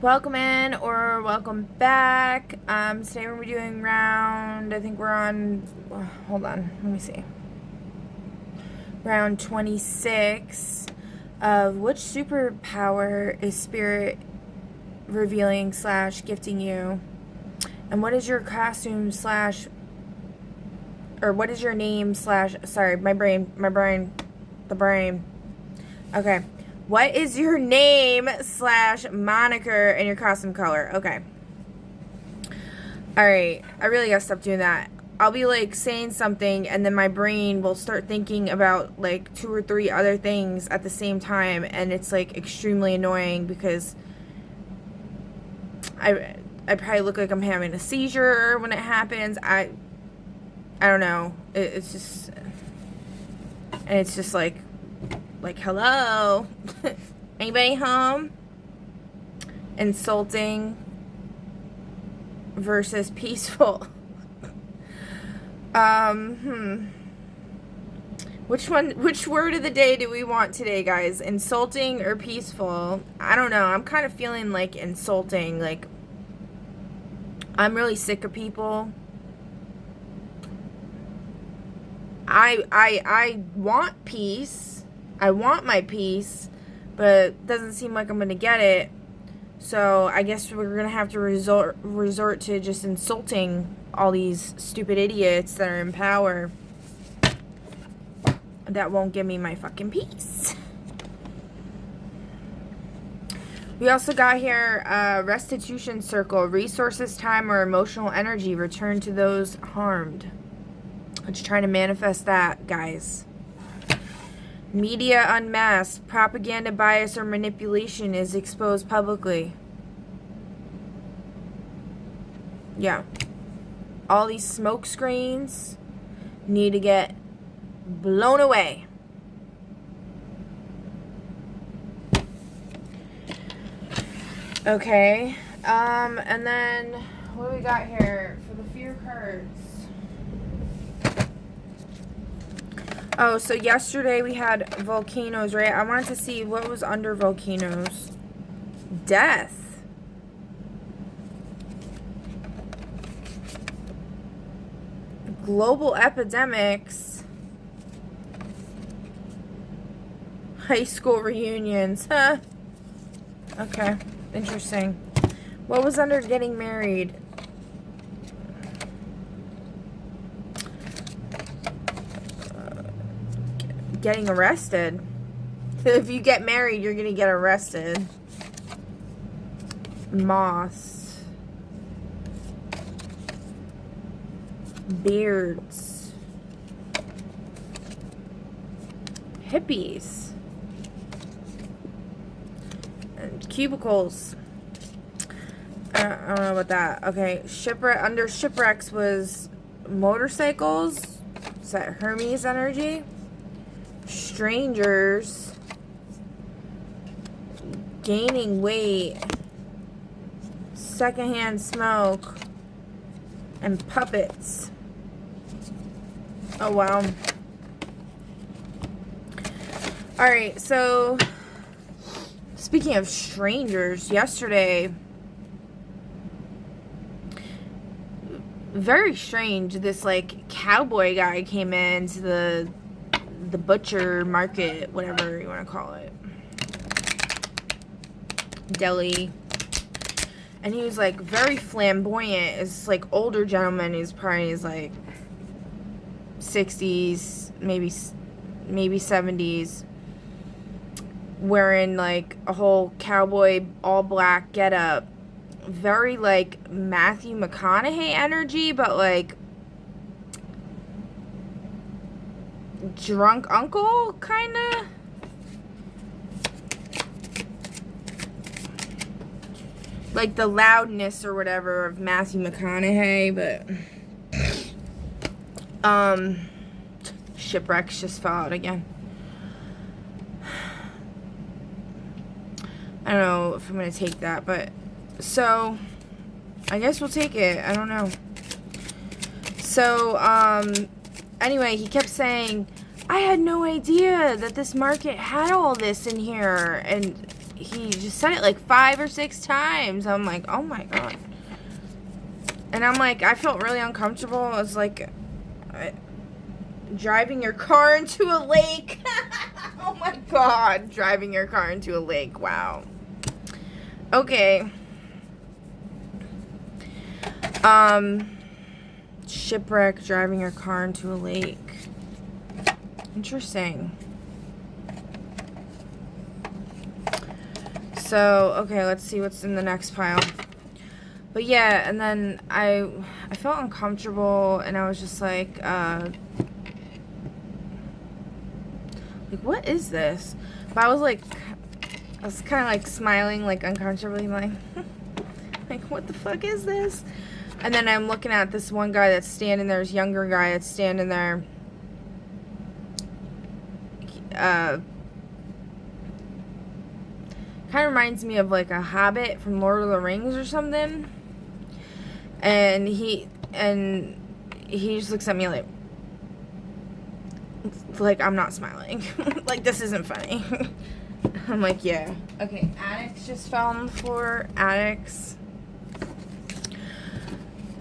Welcome in or welcome back. Today we're doing round, I think we're on, hold on, let me see. Round 26 of which superpower is spirit revealing / gifting you? And what is your costume or what is your name / sorry, the brain. Okay. What is your name / moniker and your costume color? Okay. Alright. I really gotta stop doing that. I'll be like saying something and then my brain will start thinking about like 2 or 3 other things at the same time, and it's like extremely annoying because I probably look like I'm having a seizure when it happens. I don't know. It's just, and it's just like hello, anybody home? Insulting versus peaceful. Which word of the day do we want today, guys? Insulting or peaceful? I don't know. I'm kind of feeling like insulting. Like, I'm really sick of people. I want peace. I want my peace, but it doesn't seem like I'm going to get it. So I guess we're going to have to resort to just insulting all these stupid idiots that are in power that won't give me my fucking peace. We also got here restitution circle. Resources, time, or emotional energy returned to those harmed. Let's try to manifest that, guys. Media unmasked. Propaganda, bias, or manipulation is exposed publicly. Yeah. All these smoke screens need to get blown away. Okay. And then what do we got here for the fear cards? Oh, so yesterday we had volcanoes, right? I wanted to see what was under volcanoes. Death. Global epidemics. High school reunions. Huh. Okay. Interesting. What was under getting married? Getting arrested. If you get married, you're gonna get arrested. Moss. Beards. Hippies. And cubicles. I don't know about that. Okay, shipwreck. Under shipwrecks was motorcycles. Is that Hermes energy? Strangers, gaining weight, secondhand smoke, and puppets. Oh wow. Alright, so speaking of strangers, yesterday, very strange, this like cowboy guy came into the butcher market, whatever you want to call it, deli, and he was like very flamboyant. It's like older gentleman. He's probably like 60s, maybe 70s, wearing like a whole cowboy all black getup, very like Matthew McConaughey energy, but like drunk uncle, kind of. Like the loudness or whatever of Matthew McConaughey, but shipwrecks just fell out again. I don't know if I'm gonna take that, but so I guess we'll take it. I don't know. So anyway, he kept saying, I had no idea that this market had all this in here. And he just said it like 5 or 6 times. I'm like, oh my God. And I'm like, I felt really uncomfortable. I was like, driving your car into a lake. Oh my God. Driving your car into a lake. Wow. Okay. Shipwreck, driving your car into a lake. Interesting. So, okay, let's see what's in the next pile. But yeah, and then I felt uncomfortable, and I was just like, what is this? But I was kind of like smiling, like uncomfortably, like, like, what the fuck is this? And then I'm looking at this one guy that's standing there, this younger guy that's standing there. Kind of reminds me of like a hobbit from Lord of the Rings or something. And he just looks at me like I'm not smiling. Like, this isn't funny. I'm like, yeah. Okay, Addicts just fell on the floor. Addicts.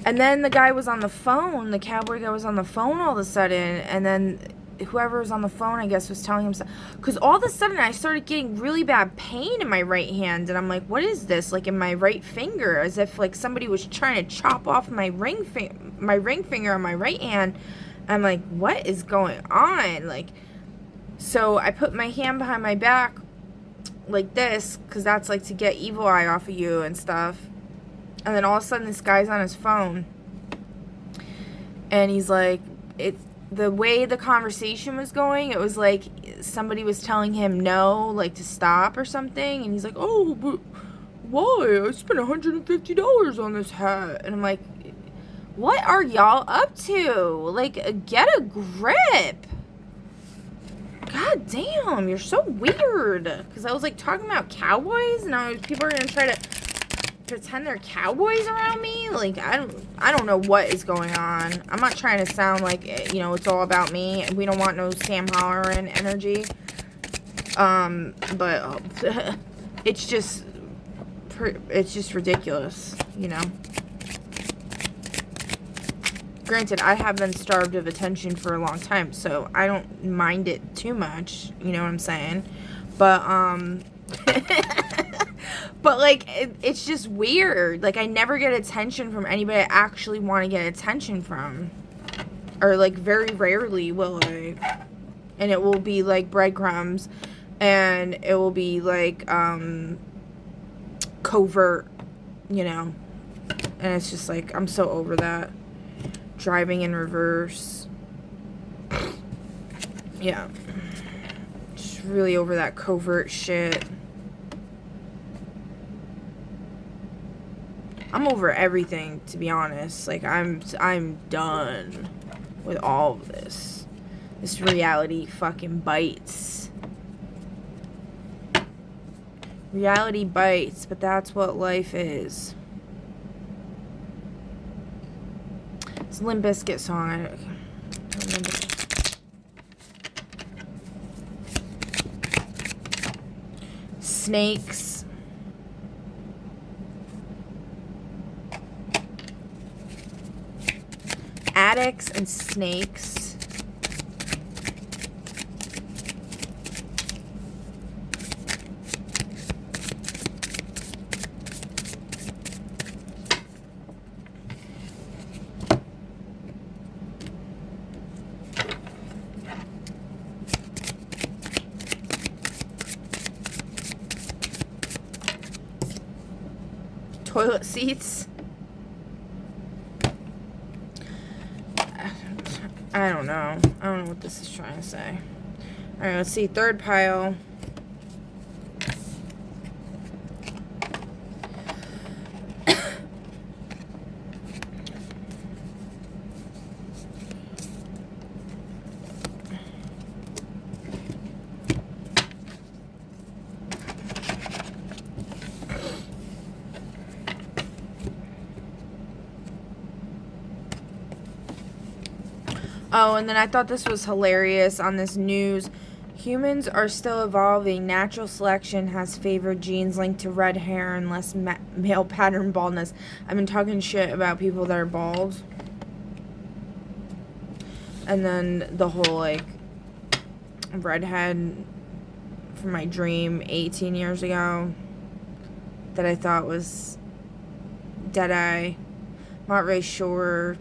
And then the guy was on the phone. The cowboy guy was on the phone all of a sudden. And then whoever was on the phone, I guess, was telling him something. Because all of a sudden, I started getting really bad pain in my right hand. And I'm like, what is this? Like, in my right finger. As if, like, somebody was trying to chop off my ring finger on my right hand. I'm like, what is going on? Like, so I put my hand behind my back like this. Because that's, like, to get evil eye off of you and stuff. And then all of a sudden, this guy's on his phone. And he's like, the way the conversation was going, it was like somebody was telling him no, like to stop or something. And he's like, oh, but why? I spent $150 on this hat. And I'm like, what are y'all up to? Like, get a grip. God damn, you're so weird. Because I was like talking about cowboys, and people are going to try to pretend they're cowboys around me. Like, I don't know what is going on. I'm not trying to sound like, you know, it's all about me. We don't want no Sam Holleran energy. But it's just ridiculous, you know. Granted, I have been starved of attention for a long time, so I don't mind it too much, you know what I'm saying? But but, like, it's just weird. Like, I never get attention from anybody I actually want to get attention from. Or, like, very rarely will I. And it will be, like, breadcrumbs. And it will be, like, covert, you know. And it's just, like, I'm so over that. Driving in reverse. Yeah. Just really over that covert shit. I'm over everything, to be honest. Like, I'm done with all of this. This reality fucking bites. Reality bites, but that's what life is. It's a Limp Bizkit song. I don't remember. Snakes. Addicts and snakes. Toilet seats. I don't know. I don't know what this is trying to say. Alright, let's see. Third pile. Oh, and then I thought this was hilarious on this news. Humans are still evolving. Natural selection has favored genes linked to red hair and less male pattern baldness. I've been talking shit about people that are bald. And then the whole, like, redhead from my dream 18 years ago that I thought was Deadeye. Not really sure.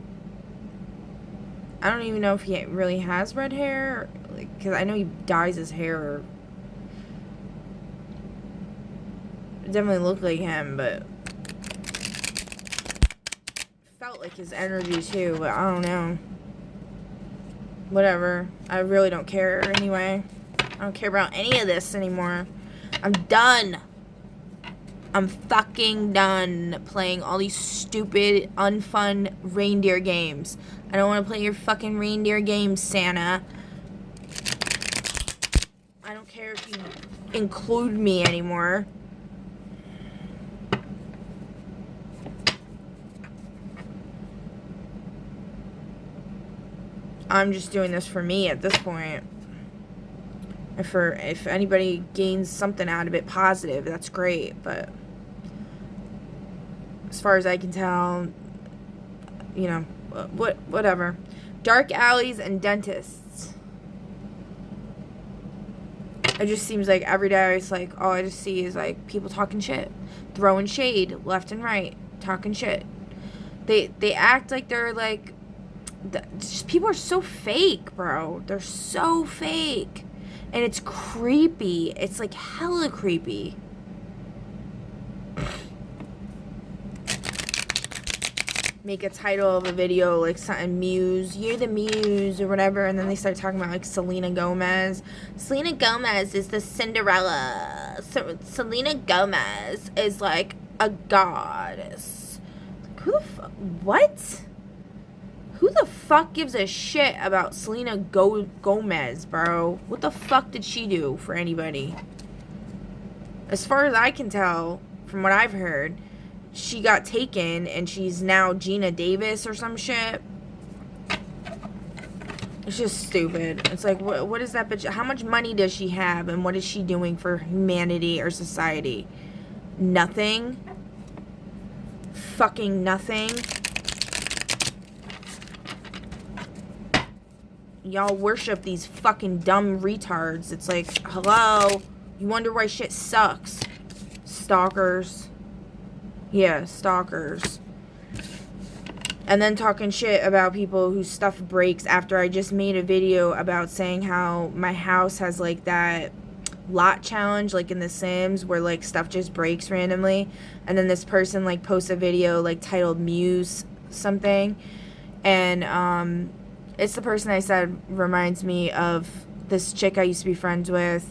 I don't even know if he really has red hair. Because I know he dyes his hair. It definitely looked like him, but felt like his energy too, but I don't know. Whatever. I really don't care anyway. I don't care about any of this anymore. I'm done. I'm fucking done playing all these stupid, unfun reindeer games. I don't want to play your fucking reindeer games, Santa. I don't care if you include me anymore. I'm just doing this for me at this point. If anybody gains something out of it positive, that's great, but as far as I can tell, you know, whatever. Dark alleys and dentists. It just seems like every day it's like all I just see is like people talking shit, throwing shade left and right, talking shit. They act like they're like, just people are so fake, bro. They're so fake, and it's creepy. It's like hella creepy. Make a title of a video like something Muse, you're the Muse or whatever, and then they start talking about like Selena Gomez. Selena Gomez is the Cinderella. So Selena Gomez is like a goddess. Like, who the fuck? What? Who the fuck gives a shit about Selena Gomez, bro? What the fuck did she do for anybody? As far as I can tell, from what I've heard, she got taken and she's now Gina Davis or some shit. It's just stupid. It's like, what is that bitch? How much money does she have and what is she doing for humanity or society? Nothing. Fucking nothing. Y'all worship these fucking dumb retards. It's like, hello? You wonder why shit sucks. Stalkers. Yeah, stalkers. And then talking shit about people whose stuff breaks after I just made a video about saying how my house has like that lot challenge like in The Sims where like stuff just breaks randomly. And then this person like posts a video like titled Muse something. And it's the person I said reminds me of this chick I used to be friends with.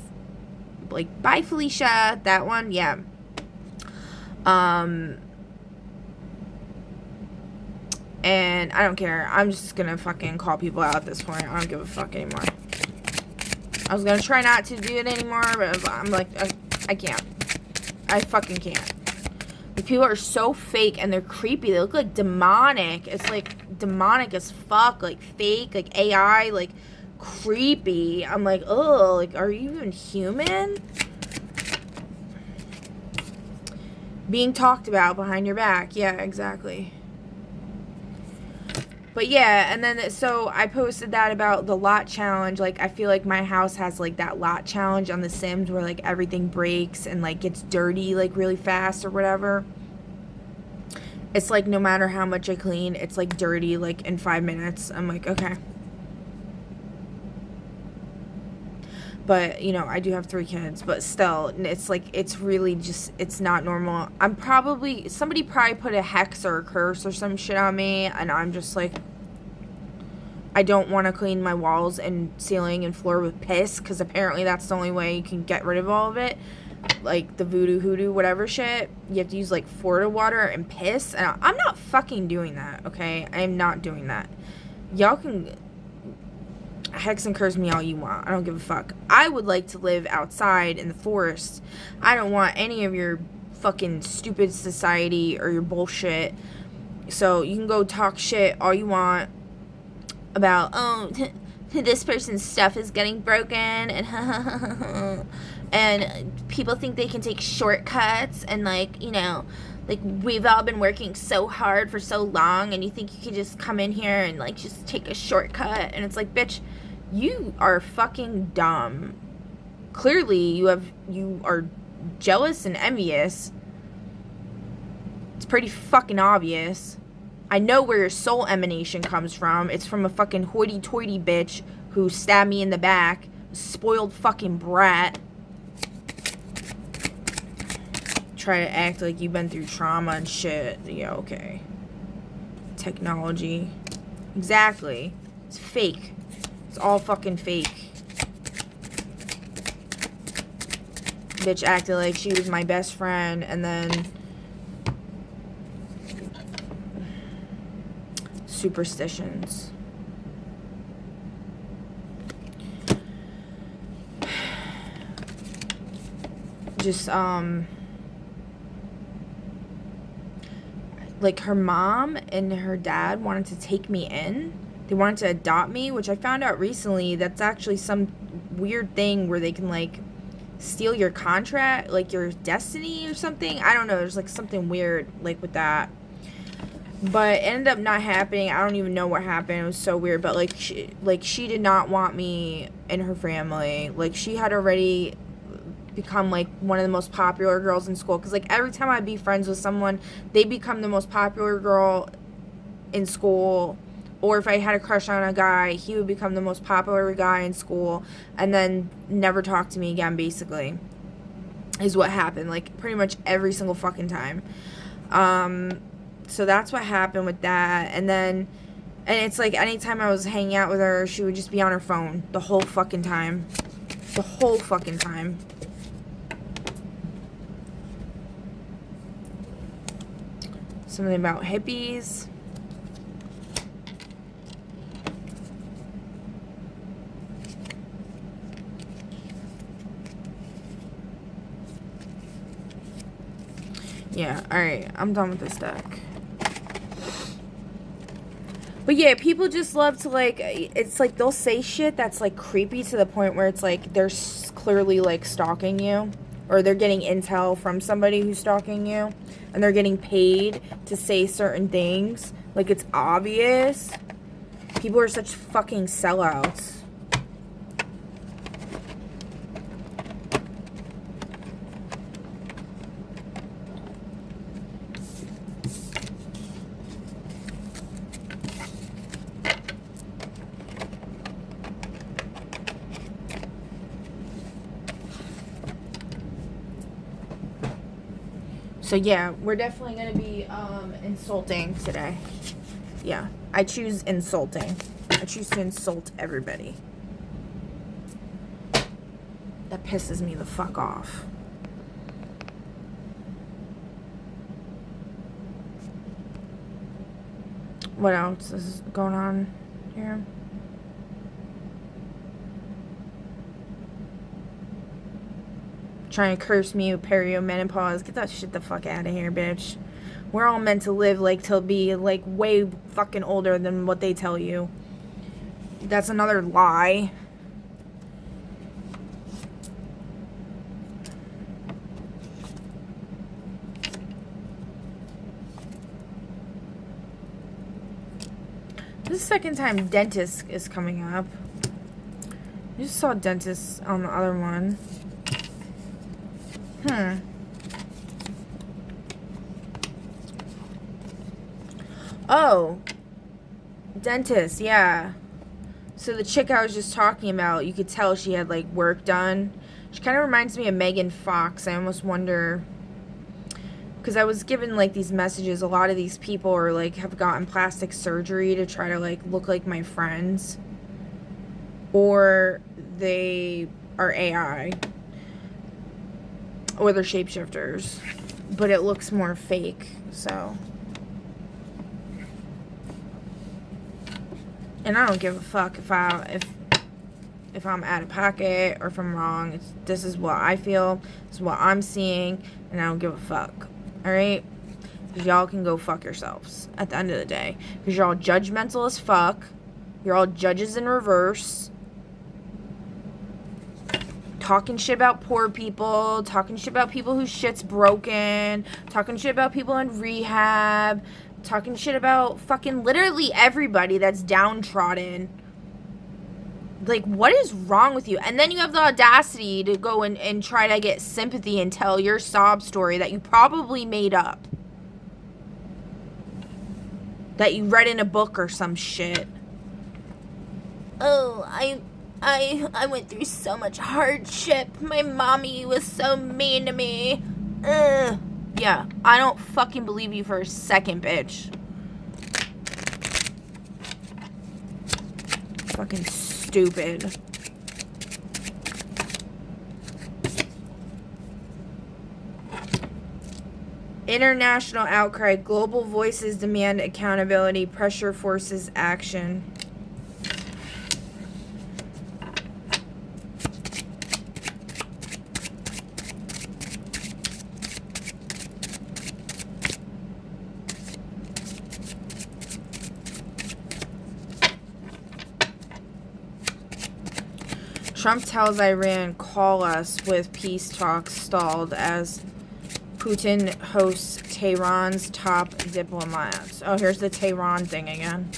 Like, bye Felicia, that one, yeah. And I don't care. I'm just gonna fucking call people out at this point. I don't give a fuck anymore. I was gonna try not to do it anymore, but I'm like, I can't. I fucking can't. The people are so fake and they're creepy. They look like demonic. It's like demonic as fuck. Like fake, like AI, like creepy. I'm like, oh, like, are you even human? Being talked about behind your back. Yeah, exactly. But yeah, and then, so I posted that about the lot challenge. Like, I feel like my house has, like, that lot challenge on The Sims where, like, everything breaks and, like, gets dirty, like, really fast or whatever. It's, like, no matter how much I clean, it's, like, dirty, like, in 5 minutes. I'm like, okay. But, you know, I do have 3 kids, but still, it's like, it's really just, it's not normal. Somebody probably put a hex or a curse or some shit on me, and I'm just like, I don't want to clean my walls and ceiling and floor with piss, because apparently that's the only way you can get rid of all of it. Like, the voodoo, hoodoo, whatever shit. You have to use, like, Florida water and piss, and I'm not fucking doing that, okay? I am not doing that. Y'all can hex and curse me all you want. I don't give a fuck. I would like to live outside in the forest. I don't want any of your fucking stupid society or your bullshit. So you can go talk shit all you want about, oh, this person's stuff is getting broken, and and people think they can take shortcuts, and like, you know, like, we've all been working so hard for so long, and you think you can just come in here and like just take a shortcut. And it's like, bitch, you are fucking dumb. Clearly you are jealous and envious. It's pretty fucking obvious. I know where your soul emanation comes from. It's from a fucking hoity-toity bitch who stabbed me in the back. Spoiled fucking brat. Try to act like you've been through trauma and shit. Yeah, okay. Technology. Exactly. It's fake. It's all fucking fake. Bitch acted like she was my best friend, and then superstitions. Just like, her mom and her dad wanted to take me in. They wanted to adopt me, which I found out recently that's actually some weird thing where they can like steal your contract, like your destiny or something. I don't know, there's like something weird like with that. But it ended up not happening. I don't even know what happened. It was so weird. But like she did not want me in her family. Like, she had already become like one of the most popular girls in school, because like every time I'd be friends with someone, they become the most popular girl in school. Or if I had a crush on a guy, he would become the most popular guy in school, and then never talk to me again, basically, is what happened, like pretty much every single fucking time. So that's what happened with that. And it's like anytime I was hanging out with her, she would just be on her phone the whole fucking time. The whole fucking time. Something about hippies. Yeah, alright. I'm done with this deck. But yeah, people just love to, like, it's like they'll say shit that's, like, creepy to the point where it's like they're clearly, like, stalking you. Or they're getting intel from somebody who's stalking you. And they're getting paid to say certain things. Like, it's obvious. People are such fucking sellouts. So yeah, we're definitely going to be insulting today. Yeah, I choose insulting. I choose to insult everybody. That pisses me the fuck off. What else is going on here? Trying to curse me with perimenopause. Get that shit the fuck out of here, bitch. We're all meant to live, like, to be, like, way fucking older than what they tell you. That's another lie. This is the second time dentist is coming up. I just saw dentist on the other one. Oh, dentist, yeah. So the chick I was just talking about, you could tell she had, like, work done. She kind of reminds me of Megan Fox. I almost wonder, because I was given, like, these messages. A lot of these people are, like, have gotten plastic surgery to try to, like, look like my friends. Or they are AI. Or they're shapeshifters. But it looks more fake, so. And I don't give a fuck if I'm out of pocket or if I'm wrong. This is what I feel. This is what I'm seeing. And I don't give a fuck. Alright? Because y'all can go fuck yourselves at the end of the day. Because you're all judgmental as fuck. You're all judges in reverse. talking shit about poor people, talking shit about people whose shit's broken, talking shit about people in rehab, talking shit about fucking literally everybody that's downtrodden. Like, what is wrong with you? And then you have the audacity to go and try to get sympathy and tell your sob story that you probably made up. That you read in a book or some shit. Oh, I went through so much hardship. My mommy was so mean to me. Ugh. Yeah, I don't fucking believe you for a second, bitch. Fucking stupid. International outcry. Global voices demand accountability. Pressure forces action. Trump tells Iran, call us with peace talks stalled as Putin hosts Tehran's top diplomats. Oh, here's the Tehran thing again.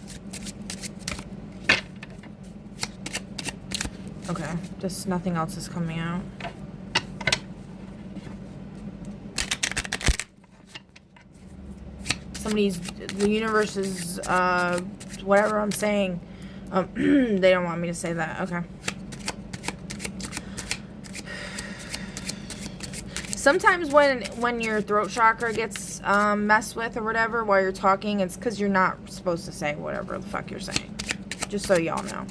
Okay, just nothing else is coming out. The universe is, whatever I'm saying. They don't want me to say that. Okay. Sometimes when your throat chakra gets messed with or whatever while you're talking, it's because you're not supposed to say whatever the fuck you're saying. Just so y'all know.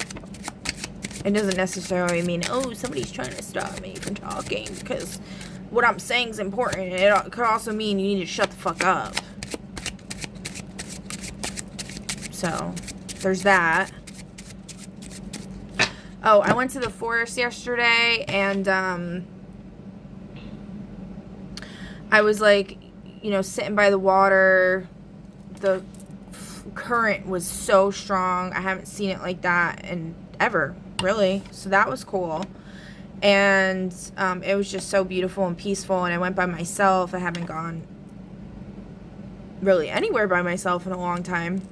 It doesn't necessarily mean, oh, somebody's trying to stop me from talking because what I'm saying is important. It could also mean you need to shut the fuck up. So, there's that. Oh, I went to the forest yesterday and I was like, you know, sitting by the water. The current was so strong. I haven't seen it like that in ever, really. So that was cool. And it was just so beautiful and peaceful. And I went by myself. I haven't gone really anywhere by myself in a long time.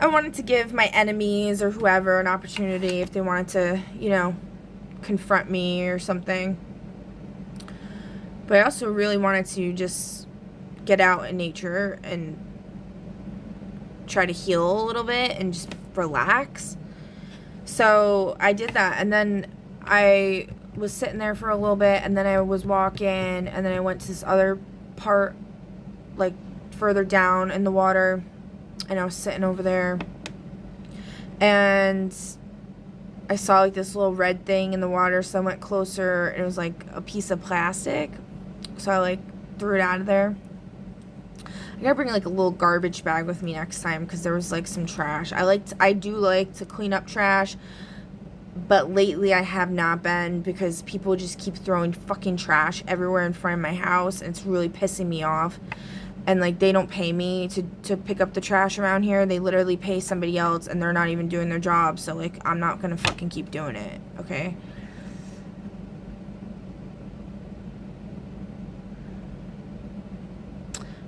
I wanted to give my enemies or whoever an opportunity if they wanted to, you know, confront me or something. But I also really wanted to just get out in nature and try to heal a little bit and just relax. So I did that. And then I was sitting there for a little bit. And then I was walking. And then I went to this other part, like further down in the water. And I was sitting over there. And I saw like this little red thing in the water. So I went closer. And it was like a piece of plastic. So I like threw it out of there. I gotta bring like a little garbage bag with me next time because there was like some trash. I do like to clean up trash, but lately I have not been because people just keep throwing fucking trash everywhere in front of my house and it's really pissing me off. And like they don't pay me to pick up the trash around here. They literally pay somebody else and they're not even doing their job. So like I'm not gonna fucking keep doing it, okay?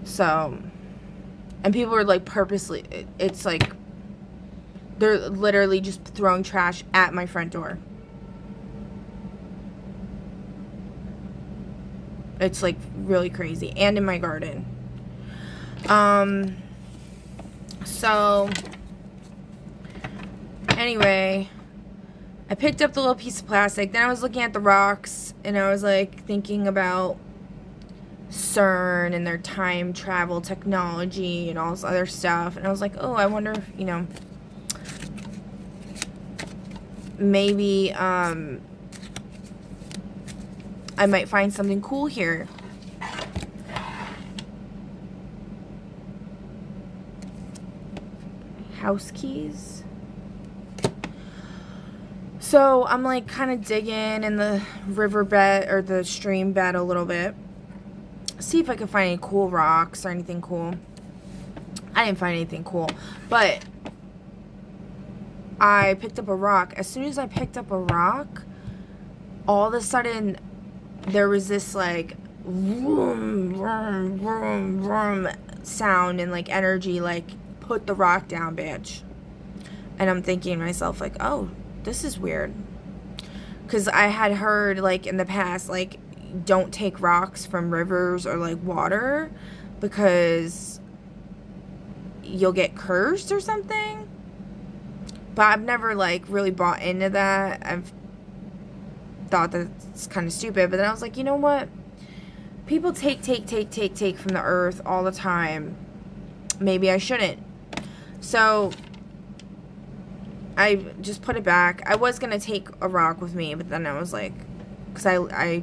So, and people are like purposely, it's like, they're literally just throwing trash at my front door. It's like really crazy. And in my garden. So, anyway, I picked up the little piece of plastic. Then I was looking at the rocks and I was like thinking about CERN and their time travel technology and all this other stuff. And I was like, oh, I wonder if, you know, maybe I might find something cool here. House keys. So I'm like kind of digging in the riverbed or the stream bed a little bit. See if I can find any cool rocks or anything cool. I didn't find anything cool. But I picked up a rock. As soon as I picked up a rock, all of a sudden there was this like vroom, vroom, vroom, vroom sound and like energy, like put the rock down, bitch. And I'm thinking to myself like, oh, this is weird, because I had heard like in the past, like, don't take rocks from rivers or like water because you'll get cursed or something. But I've never like really bought into that. I've thought that's kind of stupid, but then I was like, you know what? People take from the earth all the time. Maybe I shouldn't. So I just put it back. I was going to take a rock with me, but then I was like, because I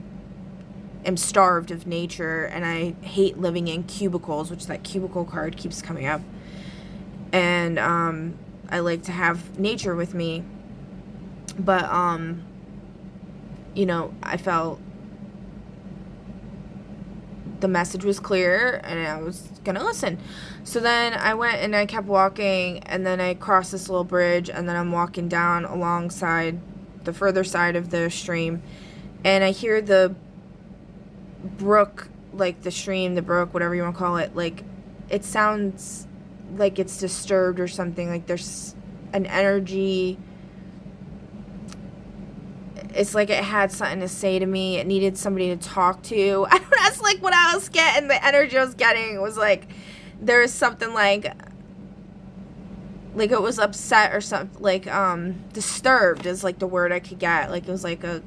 am starved of nature and I hate living in cubicles, which that cubicle card keeps coming up. And I like to have nature with me. But, you know, I felt the message was clear and I was gonna listen. So then I went and I kept walking, and then I crossed this little bridge, and then I'm walking down alongside the further side of the stream, and I hear the brook, like the stream, the brook, whatever you want to call it, like it sounds like it's disturbed or something, like there's an energy. It's like it had something to say to me. It needed somebody to talk to. That's like what I was getting. The energy I was getting was like there was something like it was upset or something, like disturbed is like the word I could get. Like it was like a,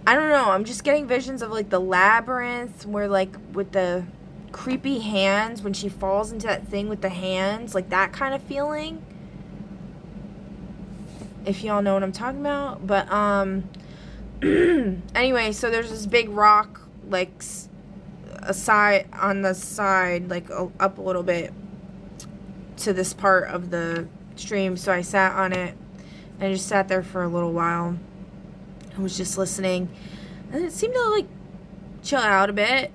I don't know. I'm just getting visions of like the labyrinth where like with the creepy hands when she falls into that thing with the hands, like that kind of feeling. If y'all know what I'm talking about. But anyway, so there's this big rock like on the side, like up a little bit to this part of the stream. So I sat on it and I just sat there for a little while. I was just listening, and it seemed to like chill out a bit.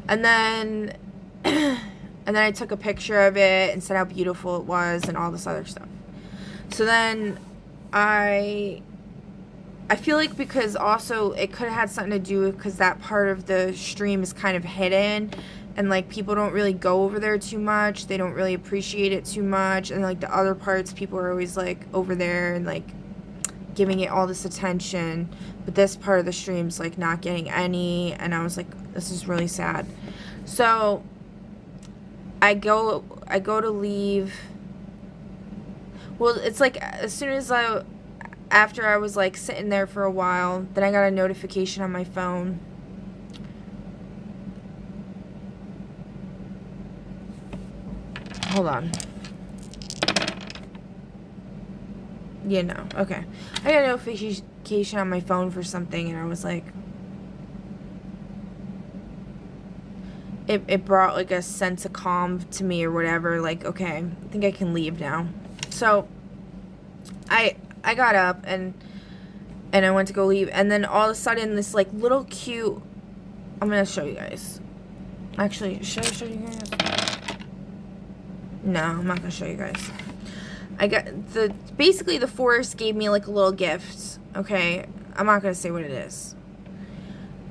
And then I took a picture of it and said how beautiful it was and all this other stuff. So then I feel like, because also it could have had something to do with, because that part of the stream is kind of hidden and like people don't really go over there too much. They don't really appreciate it too much. And like the other parts, people are always like over there and like giving it all this attention. But this part of the stream's like not getting any. And I was like, this is really sad. So I go to leave. Well, it's like as soon as after I was like sitting there for a while, then I got a notification on my phone. Hold on. Yeah, no. Okay. I got a notification on my phone for something, and I was like, it brought like a sense of calm to me or whatever. Like, okay, I think I can leave now. So I got up and I went to go leave, and then all of a sudden this like little cute, I'm gonna show you guys. Actually, should I show you guys? No, I'm not gonna show you guys. Basically the forest gave me like a little gift. Okay, I'm not gonna say what it is.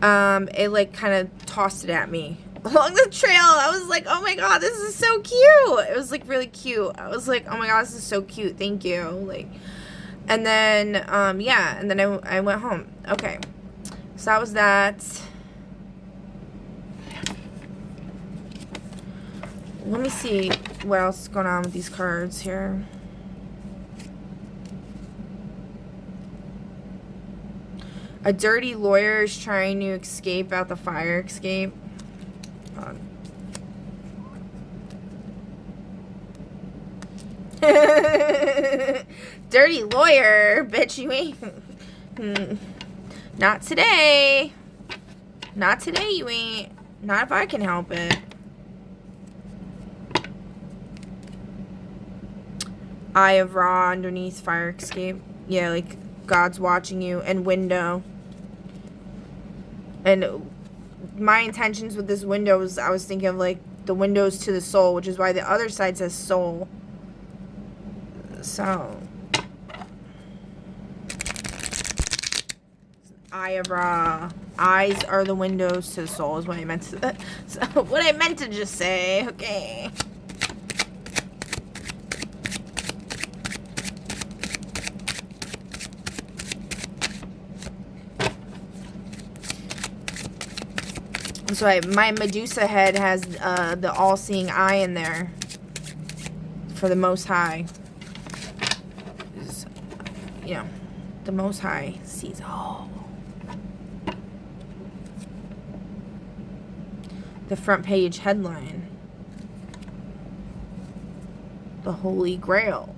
It like kind of tossed it at me along the trail. I was like, oh my god, this is so cute. It was like really cute. I was like, oh my god, this is so cute, thank you. Like, and then yeah, and then I went home. Okay, so that was that. Let me see what else is going on with these cards here. A dirty lawyer is trying to escape out the fire escape. Dirty lawyer, bitch, you ain't. Not today. Not today, you ain't. Not if I can help it. Eye of Ra underneath fire escape. Yeah, like God's watching you. And window. And my intentions with this window was, I was thinking of like the windows to the soul, which is why the other side says soul. So Eye of Ra. Eyes are the windows to the soul is what I meant to so what I meant to just say. Okay. So my Medusa head has the all-seeing eye in there for the Most High. You know, the Most High sees all. The front page headline. The Holy Grail.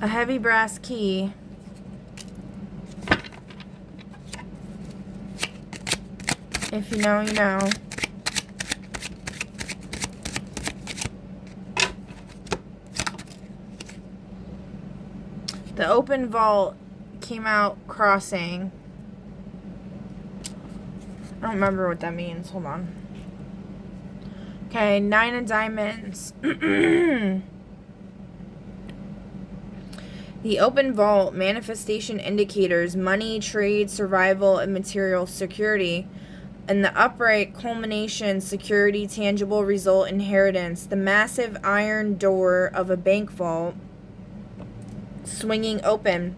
A heavy brass key. If you know, you know. The open vault came out crossing. I don't remember what that means. Hold on. Okay, 9 of diamonds. The open vault, manifestation indicators, money, trade, survival, and material security. And the upright, culmination, security, tangible result, inheritance. The massive iron door of a bank vault, swinging open.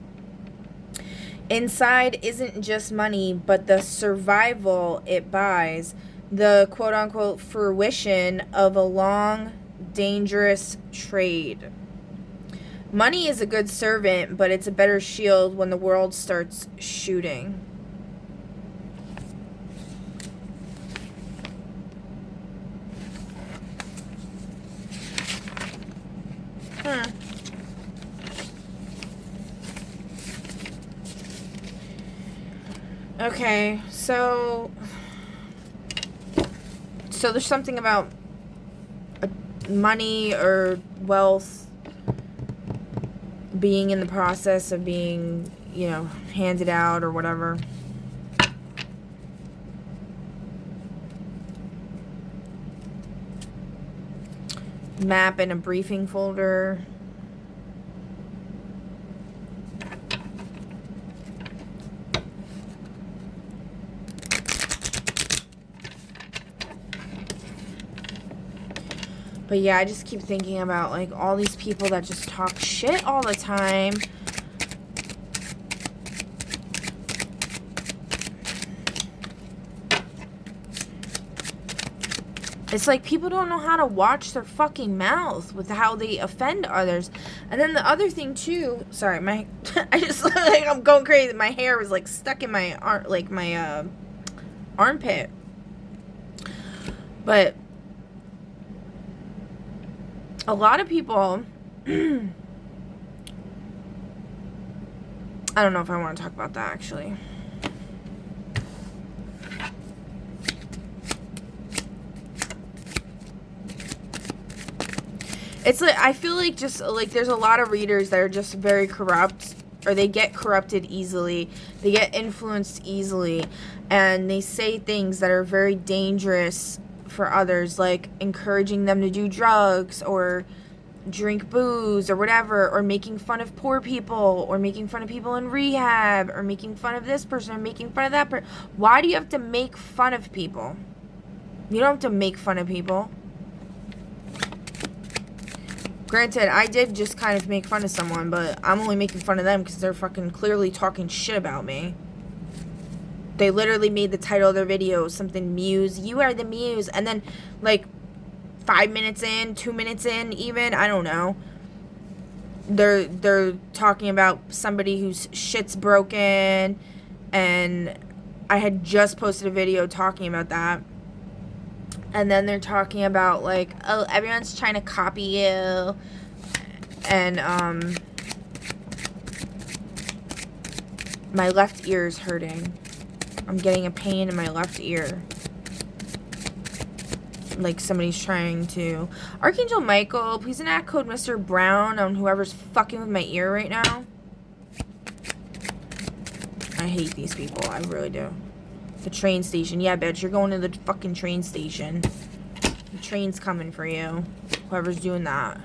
Inside isn't just money, but the survival it buys. The quote-unquote fruition of a long, dangerous trade. Money is a good servant, but it's a better shield when the world starts shooting. Okay, so there's something about money or wealth being in the process of being, you know, handed out or whatever. Map in a briefing folder. But yeah, I just keep thinking about, like, all these people that just talk shit all the time. It's like people don't know how to watch their fucking mouth with how they offend others. And then the other thing, too... Sorry, my... I just... like, I'm going crazy. My hair was, like, stuck in my... armpit. But... a lot of people, I don't know if I want to talk about that, actually. It's like, I feel like just, like, there's a lot of readers that are just very corrupt, or they get corrupted easily, they get influenced easily, and they say things that are very dangerous for others, like encouraging them to do drugs or drink booze or whatever, or making fun of poor people, or making fun of people in rehab, or making fun of this person, or making fun of that person. Why do you have to make fun of people? You don't have to make fun of people. Granted, I did just kind of make fun of someone, but I'm only making fun of them because they're fucking clearly talking shit about me. They literally made the title of their video something Muse. You are the Muse. And then, like, 5 minutes in, 2 minutes in even, I don't know. They're talking about somebody whose shit's broken. And I had just posted a video talking about that. And then they're talking about, like, oh, everyone's trying to copy you. And, my left ear is hurting. I'm getting a pain in my left ear. Like somebody's trying to... Archangel Michael, please enact code Mr. Brown on whoever's fucking with my ear right now. I hate these people. I really do. The train station. Yeah, bitch. You're going to the fucking train station. The train's coming for you. Whoever's doing that.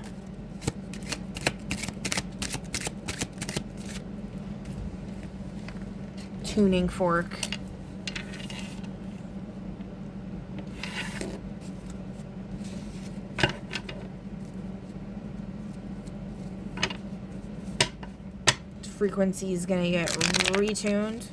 Tuning fork. Frequency is gonna get retuned.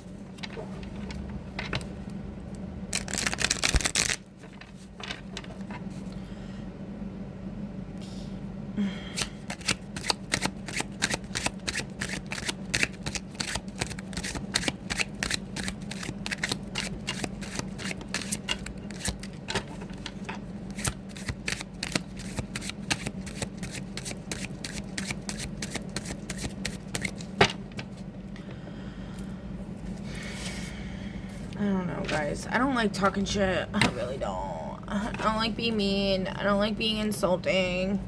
I don't know, guys. I don't like talking shit. I really don't. I don't like being mean. I don't like being insulting.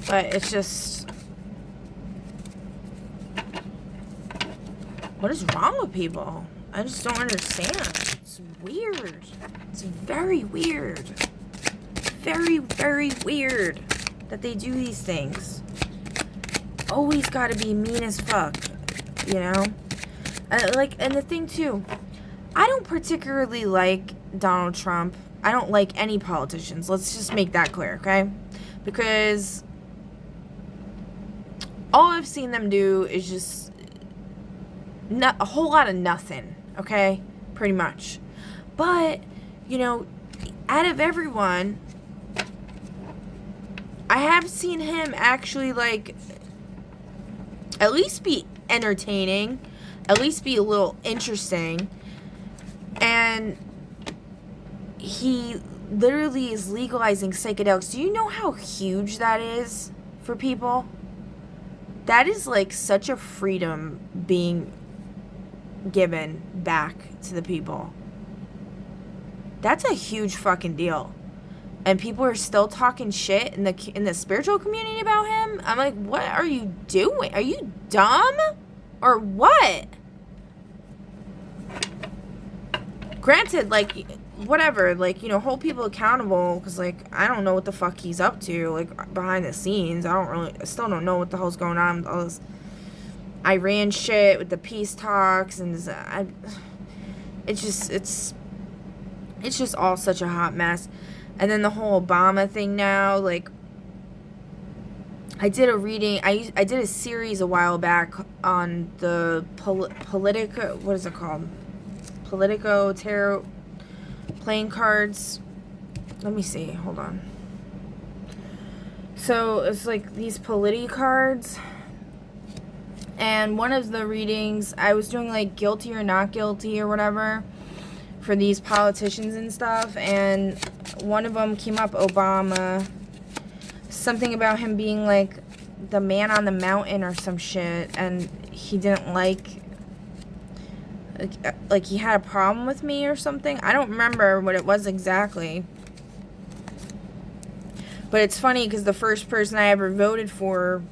But it's just... What is wrong with people? I just don't understand. It's weird. It's very weird. Very, very weird that they do these things. Always gotta be mean as fuck. You know? And the thing, too... I don't particularly like Donald Trump. I don't like any politicians. Let's just make that clear, okay? Because all I've seen them do is just a whole lot of nothing, okay? Pretty much. But, you know, out of everyone, I have seen him actually, like, at least be entertaining, at least be a little interesting. And he literally is legalizing psychedelics. Do you know how huge that is for people? That is like such a freedom being given back to the people. That's a huge fucking deal. And people are still talking shit in the spiritual community about him. I'm like, what are you doing? Are you dumb? Or what? Granted, like, whatever, like, you know, hold people accountable, because, like, I don't know what the fuck he's up to, like, behind the scenes. I still don't know what the hell's going on with all this Iran shit, with the peace talks, and it's just all such a hot mess. And then the whole Obama thing now, like, I did a reading, I did a series a while back on the Politico, what is it called? Politico tarot playing cards. Let me see. Hold on. So it's like these Politi cards. And one of the readings, I was doing like guilty or not guilty or whatever for these politicians and stuff. And one of them came up, Obama. Something about him being like the man on the mountain or some shit. And he didn't like he had a problem with me or something. I don't remember what it was exactly. But it's funny because the first person I ever voted for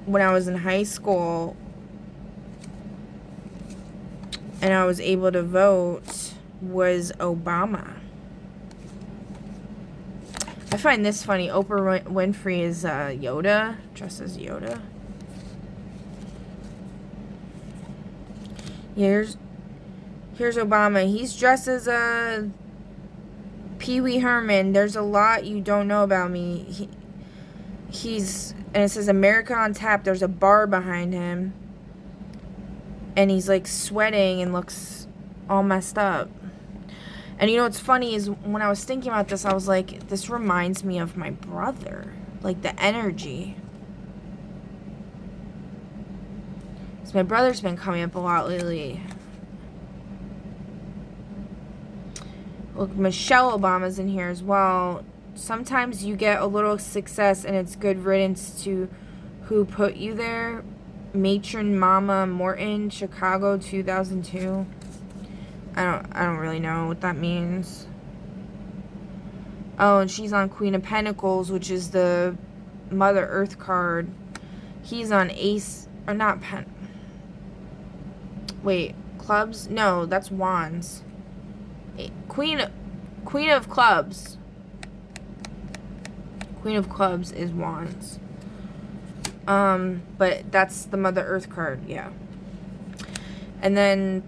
when I was in high school and I was able to vote was Obama. I find this funny. Oprah Winfrey is Yoda, dressed as Yoda. Here's Obama. He's dressed as a Pee Wee Herman. There's a lot you don't know about me. He's, and it says America on Tap. There's a bar behind him. And he's like sweating and looks all messed up. And you know what's funny is when I was thinking about this, I was like, this reminds me of my brother. Like the energy. My brother's been coming up a lot lately. Look, Michelle Obama's in here as well. Sometimes you get a little success and it's good riddance to who put you there. Matron Mama Morton, Chicago, 2002. I don't really know what that means. Oh, and she's on Queen of Pentacles, which is the Mother Earth card. He's on Ace, or not Wait, clubs? No, that's wands. Queen of clubs. Queen of clubs is wands. But that's the Mother Earth card, yeah. And then,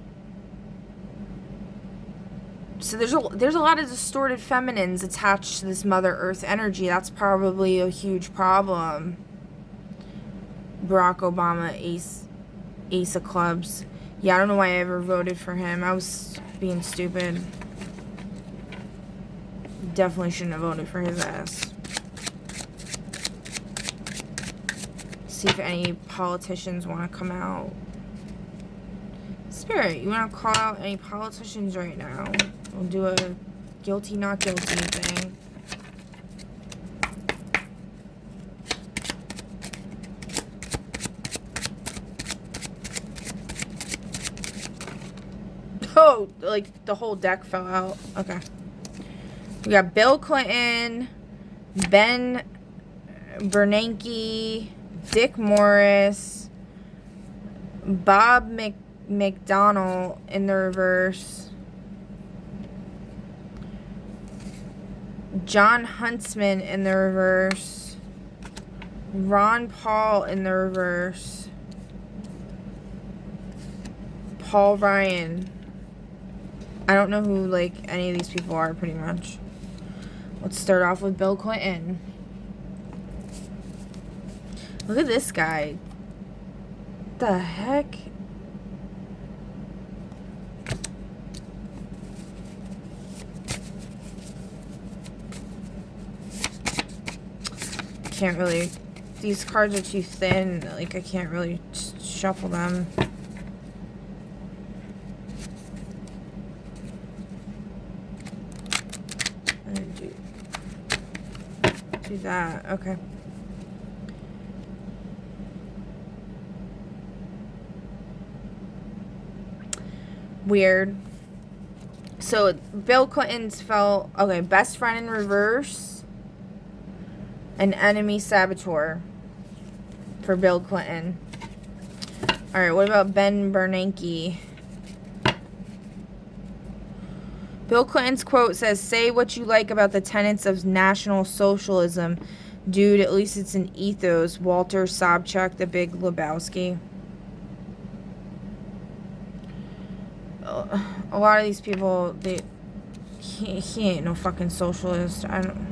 so there's a lot of distorted feminines attached to this Mother Earth energy. That's probably a huge problem. Barack Obama, ace of clubs. Yeah, I don't know why I ever voted for him. I was being stupid. Definitely shouldn't have voted for his ass. See if any politicians want to come out. Spirit, you want to call out any politicians right now? We'll do a guilty, not guilty thing. Oh, like the whole deck fell out. Okay. We got Bill Clinton, Ben Bernanke, Dick Morris, Bob McDonnell in the reverse, John Huntsman in the reverse, Ron Paul in the reverse, Paul Ryan. I don't know who, like, any of these people are, pretty much. Let's start off with Bill Clinton. Look at this guy. The heck? Can't really... These cards are too thin. Like, I can't really shuffle them. Do that. Okay. Weird. So Bill Clinton's fell. Okay, best friend in reverse. An enemy saboteur for Bill Clinton. Alright, what about Ben Bernanke? Bill Clinton's quote says, "Say what you like about the tenets of National Socialism. Dude, at least it's an ethos." Walter Sobchak, the Big Lebowski. A lot of these people, he ain't no fucking socialist. I don't...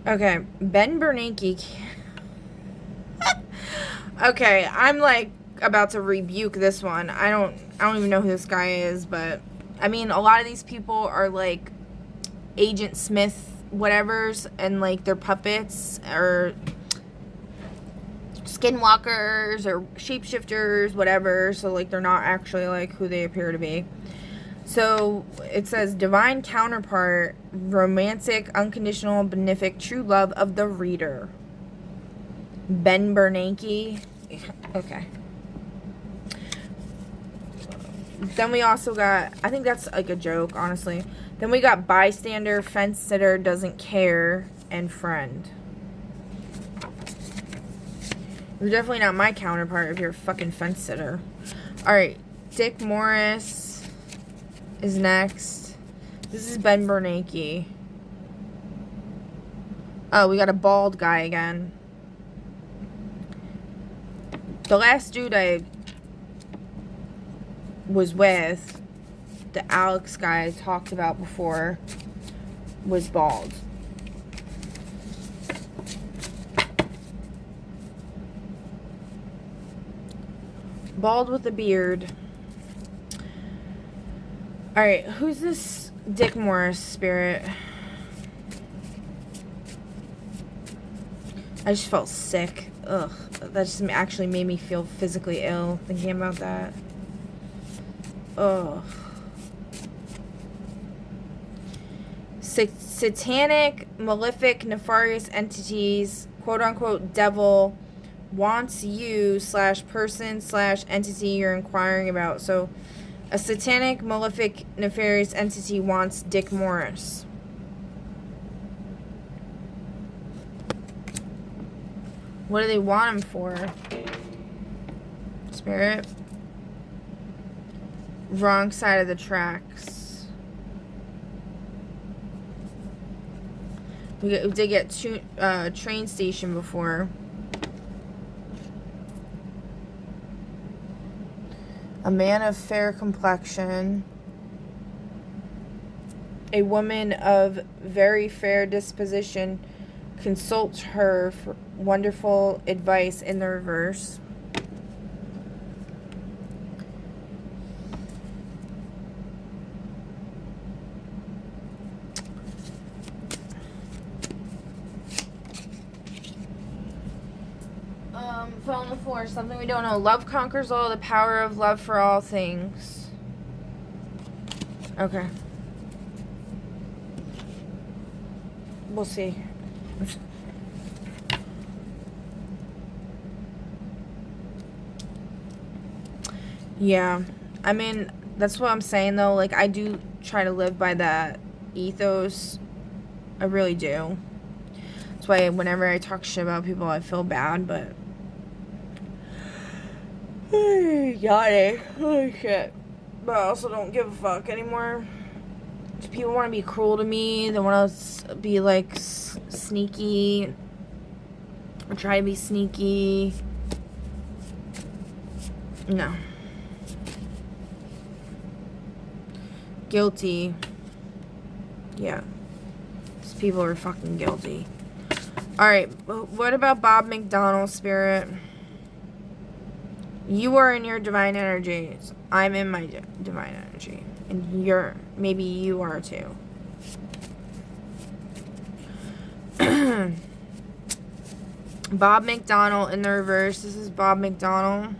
Okay, Ben Bernanke. Okay, I'm like about to rebuke this one. I don't even know who this guy is, but I mean, a lot of these people are like Agent Smith whatevers, and like they're puppets or skinwalkers or shapeshifters, whatever. So like they're not actually like who they appear to be. So it says divine counterpart, romantic, unconditional, benefic, true love of the reader. Ben Bernanke. Okay. Then we also got, I think that's like a joke, honestly. Then we got bystander, fence sitter, doesn't care, and friend. You're definitely not my counterpart if you're a fucking fence sitter. Alright, Dick Morris is next. This is Ben Bernanke. Oh, we got a bald guy again. The last dude I was with, the Alex guy I talked about before, was bald. Bald with a beard. Alright, who's this Dick Morris spirit? I just felt sick. Ugh. That just actually made me feel physically ill thinking about that. Ugh. Satanic, malefic, nefarious entities, quote unquote devil, wants you / person / entity you're inquiring about. So a satanic, malefic, nefarious entity wants Dick Morris. What do they want him for? Spirit. Wrong side of the tracks. We did get to train station before. A man of fair complexion. A woman of very fair disposition consults her for wonderful advice in the reverse. Fell on the floor. Something we don't know. Love conquers all. The power of love for all things. Okay. We'll see. Yeah. I mean, that's what I'm saying, though. Like, I do try to live by that ethos. I really do. That's why whenever I talk shit about people, I feel bad, but... Got it. Holy shit. But I also don't give a fuck anymore. People want to be cruel to me. They want to be, like, sneaky. Or try to be sneaky. No. Guilty. Yeah. These people are fucking guilty. Alright, what about Bob McDonald, Spirit? You are in your divine energy. I'm in my divine energy. And maybe you are too. Bob McDonald in the reverse. This is Bob McDonald.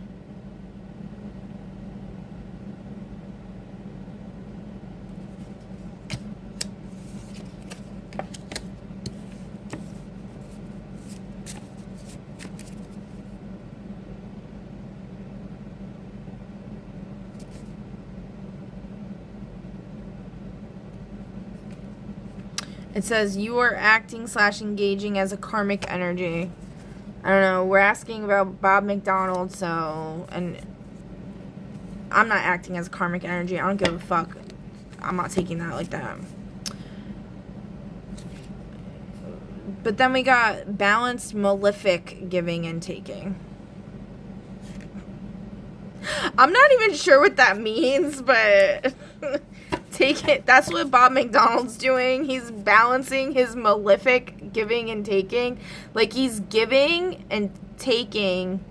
It says you are acting / engaging as a karmic energy. I don't know. We're asking about Bob McDonald, so... And I'm not acting as a karmic energy. I don't give a fuck. I'm not taking that like that. But then we got balanced, malefic, giving and taking. I'm not even sure what that means, but... Take it. That's what Bob McDonald's doing. He's balancing his malefic giving and taking. Like, he's giving and taking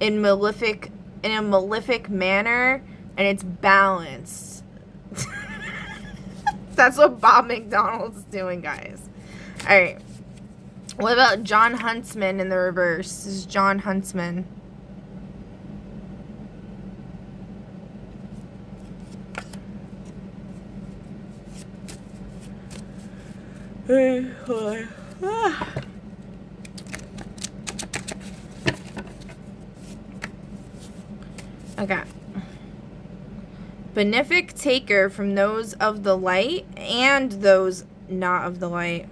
in a malefic manner, and it's balanced. That's what Bob McDonald's doing, guys. Alright. What about John Huntsman in the reverse? This is John Huntsman. Okay. Benefic taker from those of the light and those not of the light.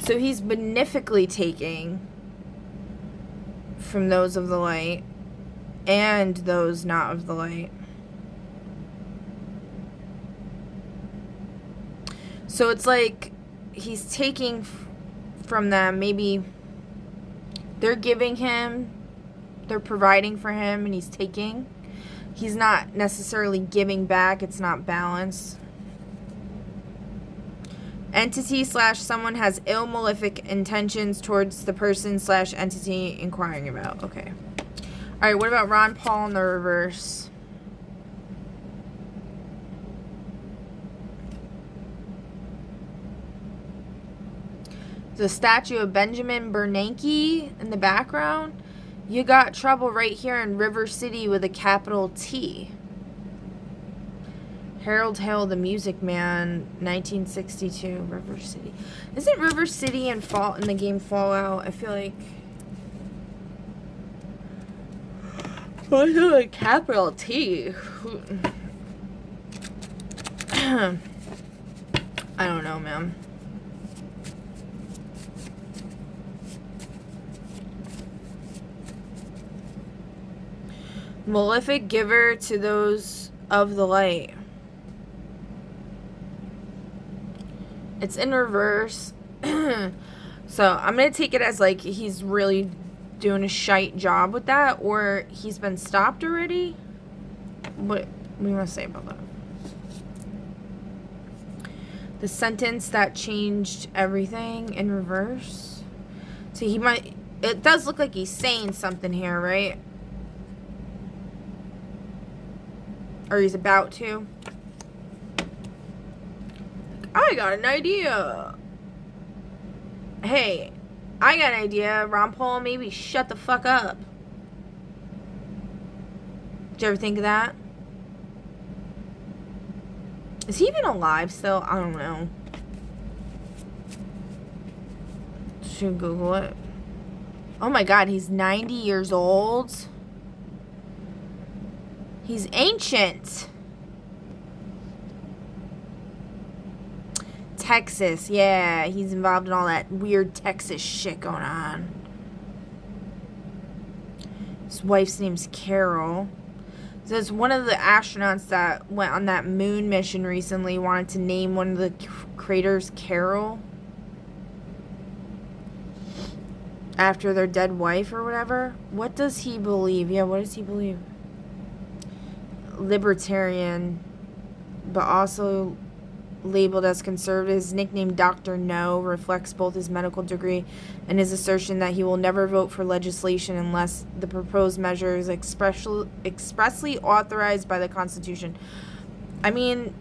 So he's benefically taking from those of the light and those not of the light. So it's like he's taking from them. Maybe they're giving him, they're providing for him, and he's taking. He's not necessarily giving back. It's not balanced. Entity / someone has ill malefic intentions towards the person / entity inquiring about. Okay. All right, what about Ron Paul in the reverse? The statue of Benjamin Bernanke in the background. You got trouble right here in River City with a capital T. Harold Hale, the Music Man, 1962, River City. Isn't River City in the game Fallout? I feel like... What's a capital T? I don't know, man. Malefic giver to those of the light. It's in reverse. So I'm going to take it as like he's really doing a shite job with that, or he's been stopped already. What do you want to say about that? The sentence that changed everything in reverse. So he might... It does look like he's saying something here, right? Or he's about to. I got an idea. Hey, I got an idea. Ron Paul, maybe shut the fuck up. Did you ever think of that? Is he even alive still? I don't know. Should Google it. Oh my god, he's 90 years old. He's ancient. Texas, yeah. He's involved in all that weird Texas shit going on. His wife's name's Carol. So it's one of the astronauts that went on that moon mission recently wanted to name one of the craters Carol. After their dead wife or whatever. What does he believe? Yeah, what does he believe? Libertarian, but also labeled as conservative. His nickname Dr. No reflects both his medical degree and his assertion that he will never vote for legislation unless the proposed measure is expressly authorized by the Constitution. I mean,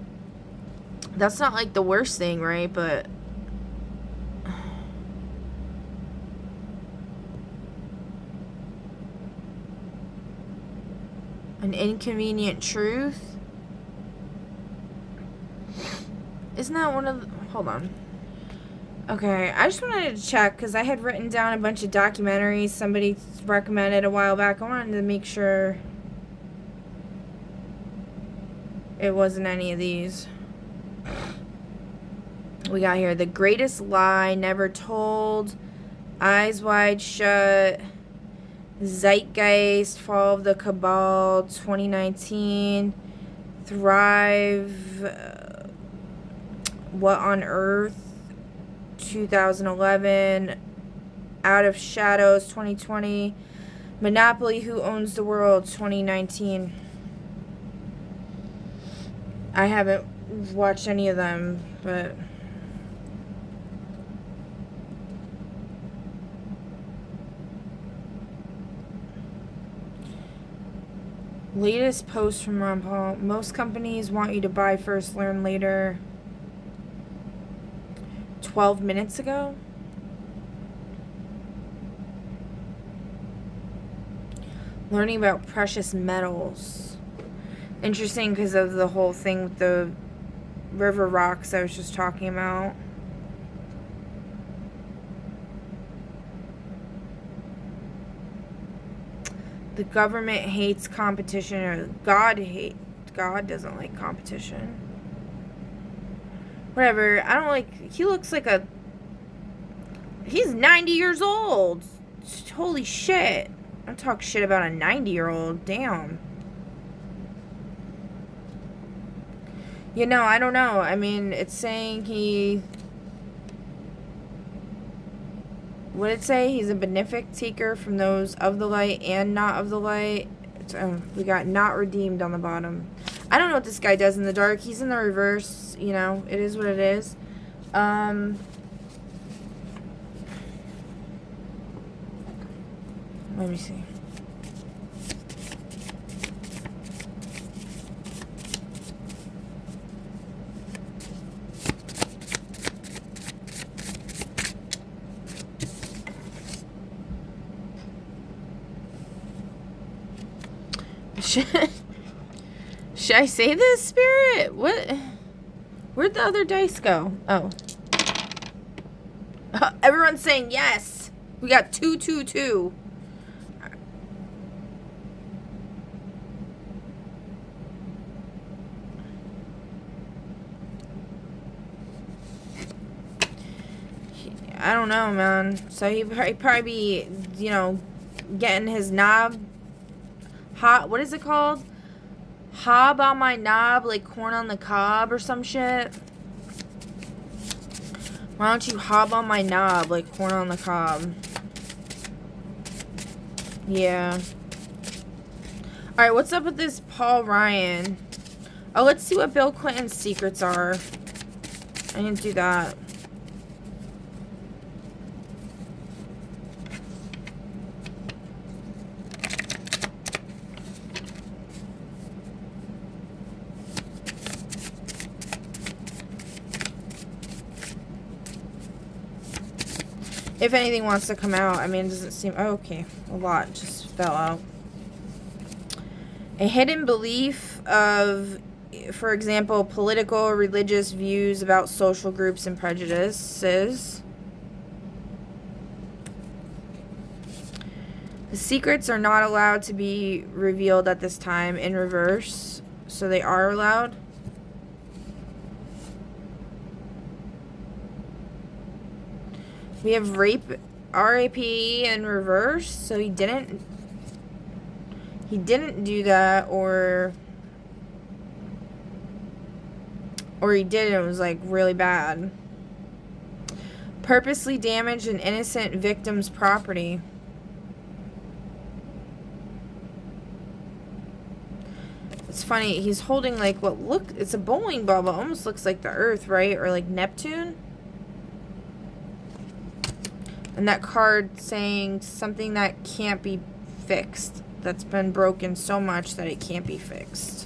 that's not like the worst thing, right? But an inconvenient truth. Isn't that one of the... Hold on. Okay, I just wanted to check, because I had written down a bunch of documentaries somebody recommended a while back. I wanted to make sure it wasn't any of these. We got here The Greatest Lie Never Told, Eyes Wide Shut, Zeitgeist, Fall of the Cabal, 2019, Thrive... What on Earth, 2011, Out of Shadows, 2020, Monopoly, Who Owns the World, 2019. I haven't watched any of them, but... Latest post from Ron Paul. Most companies want you to buy first, learn later. 12 minutes ago. Learning about precious metals. Interesting because of the whole thing with the river rocks I was just talking about. The government hates competition, or God doesn't like competition. Whatever. I don't like... He looks like a... He's 90 years old. Holy shit. I don't talk shit about a 90-year-old. Damn. You know, I don't know. I mean, it's saying he... What did it say? He's a benefic taker from those of the light and not of the light. We got not redeemed on the bottom. I don't know what this guy does in the dark. He's in the reverse, you know. It is what it is. Let me see. Should I say this, Spirit? What? Where'd the other dice go? Oh. Everyone's saying yes. We got 2, 2, 2. I don't know, man. So he'd probably be, you know, getting his knob hot. What is it called? Hob on my knob, like corn on the cob or some shit. Why don't you hob on my knob like corn on the cob? Yeah. Alright, what's up with this Paul Ryan? Oh, let's see what Bill Clinton's secrets are. I didn't do that. If anything wants to come out, I mean, it doesn't seem... Oh, okay, a lot just fell out. A hidden belief of, for example, political or religious views about social groups and prejudices. The secrets are not allowed to be revealed at this time in reverse, so they are allowed. We have rape, R-A-P-E in reverse, so he didn't do that, or he did and it was like really bad. Purposely damaged an innocent victim's property. It's funny, he's holding like it's a bowling ball, but almost looks like the Earth, right? Or like Neptune. And that card saying something that can't be fixed. That's been broken so much that it can't be fixed.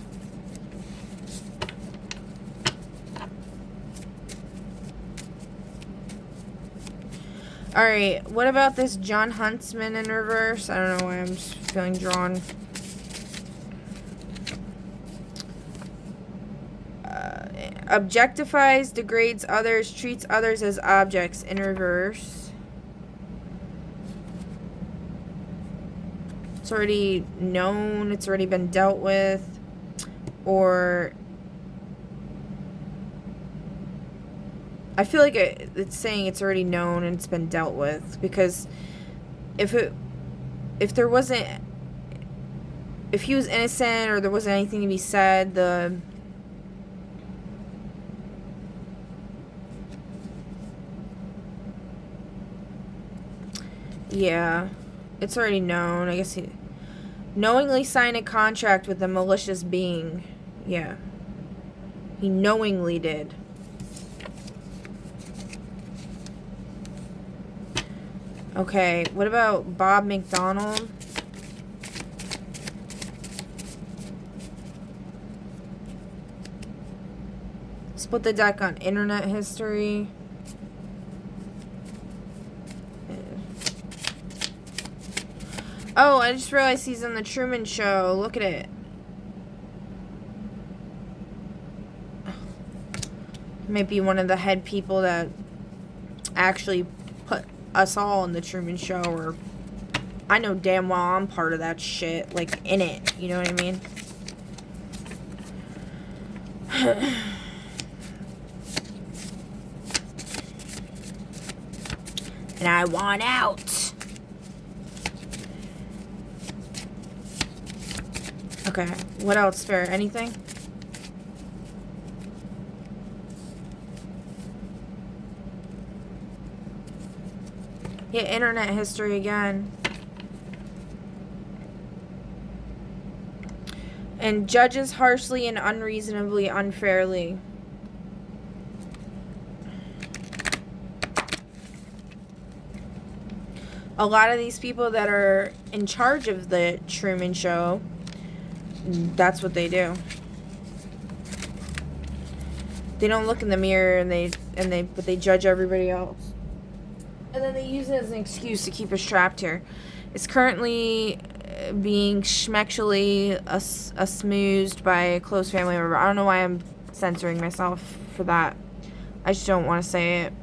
Alright, what about this John Huntsman in reverse? I don't know why I'm just feeling drawn. Objectifies, degrades others, treats others as objects in reverse. It's already known, it's already been dealt with, or I feel like it's saying it's already known and it's been dealt with, because if he was innocent or there wasn't anything to be said, yeah, it's already known. I guess he knowingly signed a contract with a malicious being. Yeah. He knowingly did. Okay, what about Bob McDonald? Split the deck on internet history. Oh, I just realized he's on the Truman Show. Look at it. Might be one of the head people that actually put us all in the Truman Show, or I know damn well I'm part of that shit, like in it, you know what I mean? And I want out. Okay, what else, Spirit? Anything? Yeah, internet history again. And judges harshly and unreasonably, unfairly. A lot of these people that are in charge of the Truman Show, that's what they do. They don't look in the mirror but they judge everybody else. And then they use it as an excuse to keep us trapped here. It's currently being schmexually smoozed by a close family member. I don't know why I'm censoring myself for that. I just don't want to say it.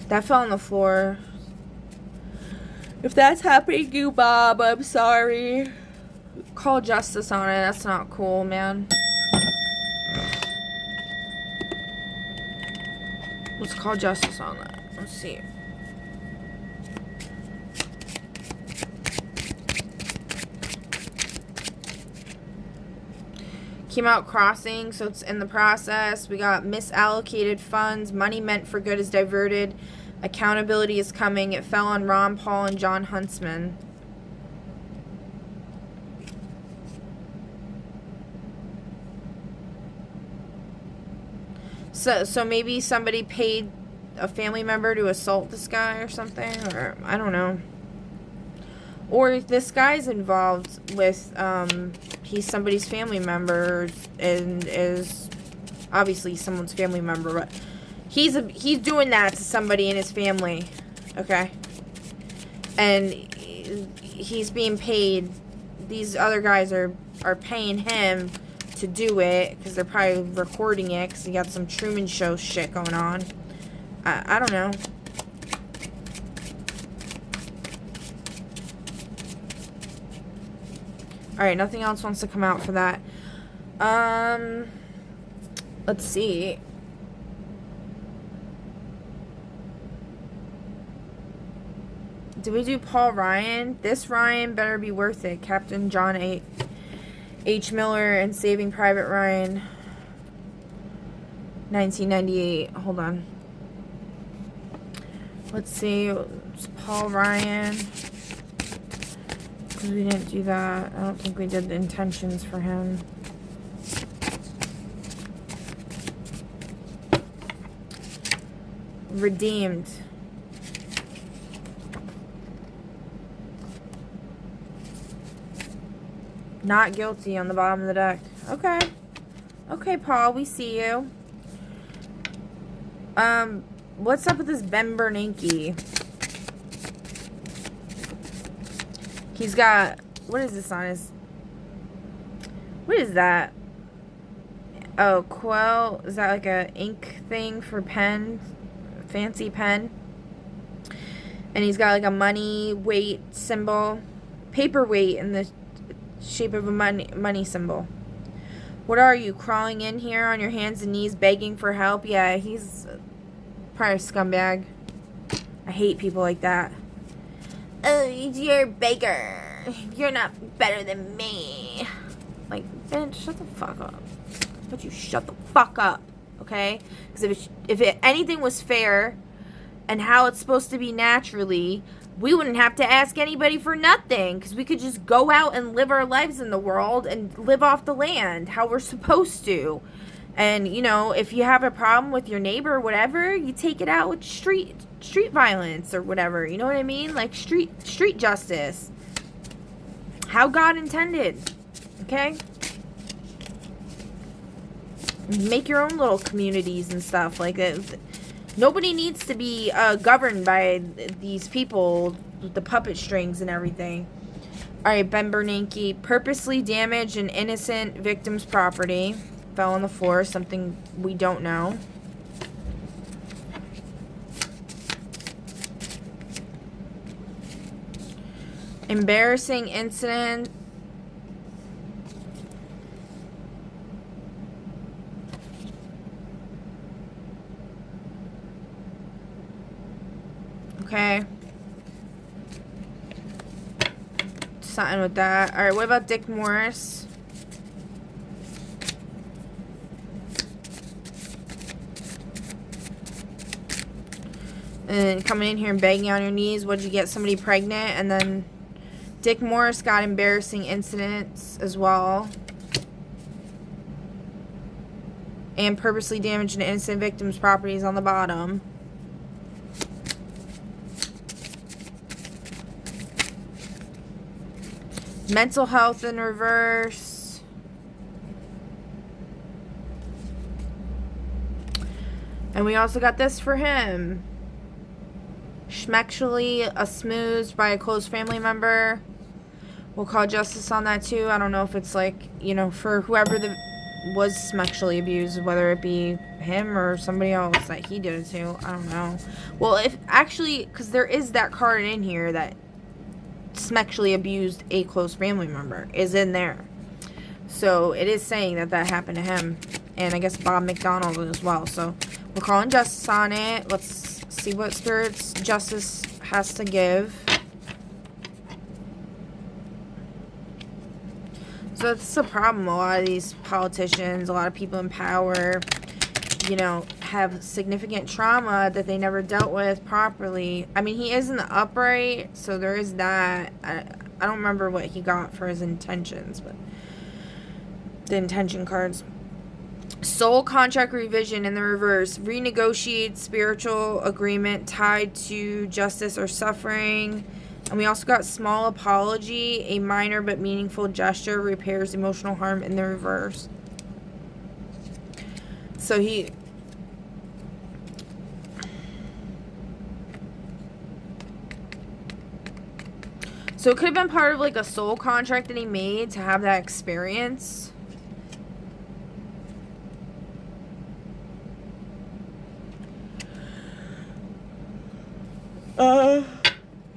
That fell on the floor. If that's happening to you, Bob, I'm sorry. Call justice on it. That's not cool, man. Let's call justice on that. Let's see. Came out crossing, so it's in the process. We got misallocated funds. Money meant for good is diverted. Accountability is coming. It fell on Ron Paul and John Huntsman. So maybe somebody paid a family member to assault this guy or something, or I don't know. Or if this guy's involved with, he's somebody's family member and is obviously someone's family member, but he's doing that to somebody in his family, okay? And he's being paid. These other guys are paying him to do it because they're probably recording it because he got some Truman Show shit going on. I don't know. Alright, nothing else wants to come out for that. Let's see. Did we do Paul Ryan? This Ryan better be worth it. Captain John H. Miller and Saving Private Ryan. 1998. Hold on. Let's see. It's Paul Ryan. Because we didn't do that. I don't think we did the intentions for him. Redeemed. Not guilty on the bottom of the deck. Okay. Okay, Paul, we see you. What's up with this Ben Bernanke? He's got, what is this on his, what is that? Oh, Quell, is that like a ink thing for pen? Fancy pen? And he's got like a money weight symbol. Paperweight in the shape of a money symbol. What are you, crawling in here on your hands and knees begging for help? Yeah, he's probably a scumbag. I hate people like that. Oh, you're a beggar. You're not better than me. Like, Ben, shut the fuck up. But you shut the fuck up, okay? Because if anything was fair and how it's supposed to be naturally, we wouldn't have to ask anybody for nothing, because we could just go out and live our lives in the world and live off the land how we're supposed to. And, you know, if you have a problem with your neighbor or whatever, you take it out with street violence or whatever. You know what I mean? Like street justice. How God intended. Okay? Make your own little communities and stuff. Like, nobody needs to be governed by these people with the puppet strings and everything. Alright, Ben Bernanke purposely damaged an innocent victim's property. Fell on the floor, something we don't know. Embarrassing incident. Okay. Something with that. Alright, what about Dick Morris? And coming in here and begging on your knees, what'd you get somebody pregnant? And then Dick Morris got embarrassing incidents as well. And purposely damaged an innocent victim's properties on the bottom. Mental health in reverse. And we also got this for him. Schmexually smoothed by a close family member. We'll call justice on that too. I don't know if it's like, you know, for whoever was sexually abused, whether it be him or somebody else that he did it to. I don't know. Well, if actually, because there is that card in here that sexually abused a close family member is in there. So it is saying that that happened to him. And I guess Bob McDonald as well. So we're calling justice on it. Let's see what Spirit's justice has to give. So that's the problem. A lot of these politicians, a lot of people in power, you know, have significant trauma that they never dealt with properly. I mean, he is in the upright, so there is that. I don't remember what he got for his intentions, but the intention cards. Soul contract revision in the reverse. Renegotiate spiritual agreement tied to justice or suffering. And we also got small apology, a minor but meaningful gesture, repairs emotional harm in the reverse. So he... So it could have been part of like a soul contract that he made to have that experience.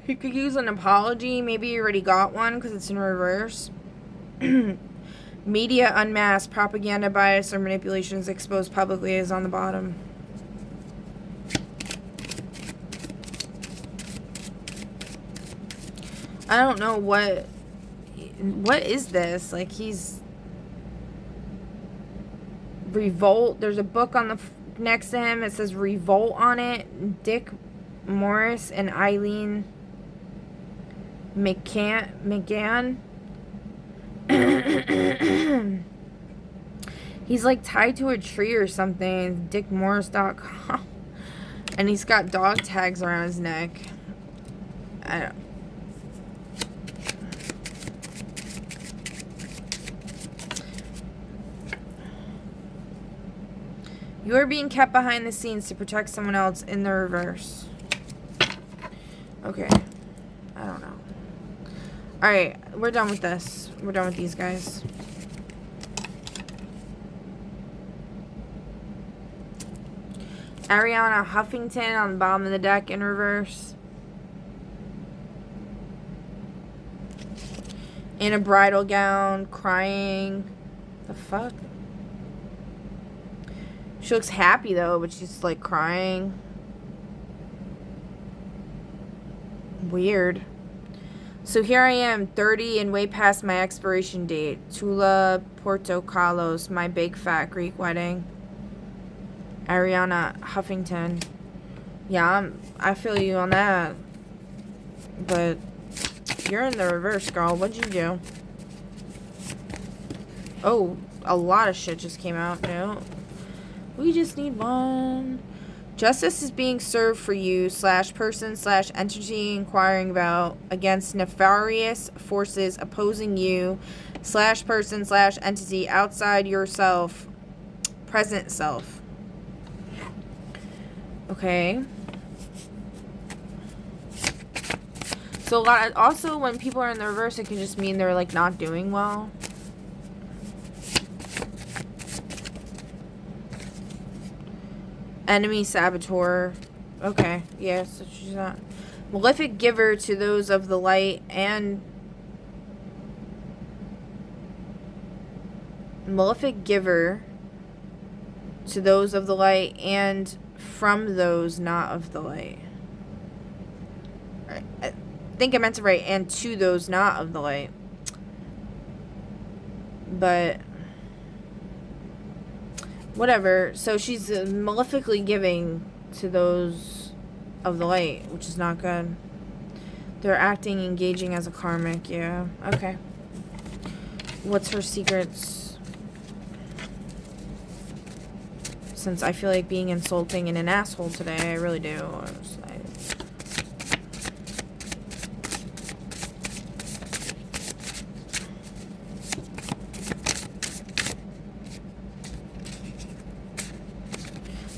He could use an apology. Maybe he already got one because it's in reverse. Media unmasked, propaganda, bias, or manipulations exposed publicly is on the bottom. I don't know what is this? Like, he's Revolt. There's a book on the next to him. It says Revolt on it. Dick Morris and Eileen McGann. He's like tied to a tree or something. DickMorris.com. And he's got dog tags around his neck. I don't. You are being kept behind the scenes to protect someone else in the reverse. Okay. I don't know. Alright, we're done with this. We're done with these guys. Ariana Huffington on the bottom of the deck in reverse. In a bridal gown, crying. The fuck? She looks happy though, but she's like crying. Weird. So here I am, 30 and way past my expiration date. Tula Portocalos, my big fat Greek wedding. Ariana Huffington. Yeah, I feel you on that. But you're in the reverse, girl. What'd you do? Oh, a lot of shit just came out. No. We just need one. Justice is being served for you / person / entity inquiring about against nefarious forces opposing you / person / entity outside yourself, present self. Okay. So a lot. Also, when people are in the reverse, it can just mean they're like not doing well. Enemy saboteur. Okay, yeah, so she's not. Malefic giver to those of the light and. Malefic giver to those of the light and from those not of the light. I think I meant to write and to those not of the light. But. Whatever. So she's malefically giving to those of the light, which is not good. They're acting, engaging as a karmic. Yeah. Okay. What's her secrets? Since I feel like being insulting and an asshole today, I really do.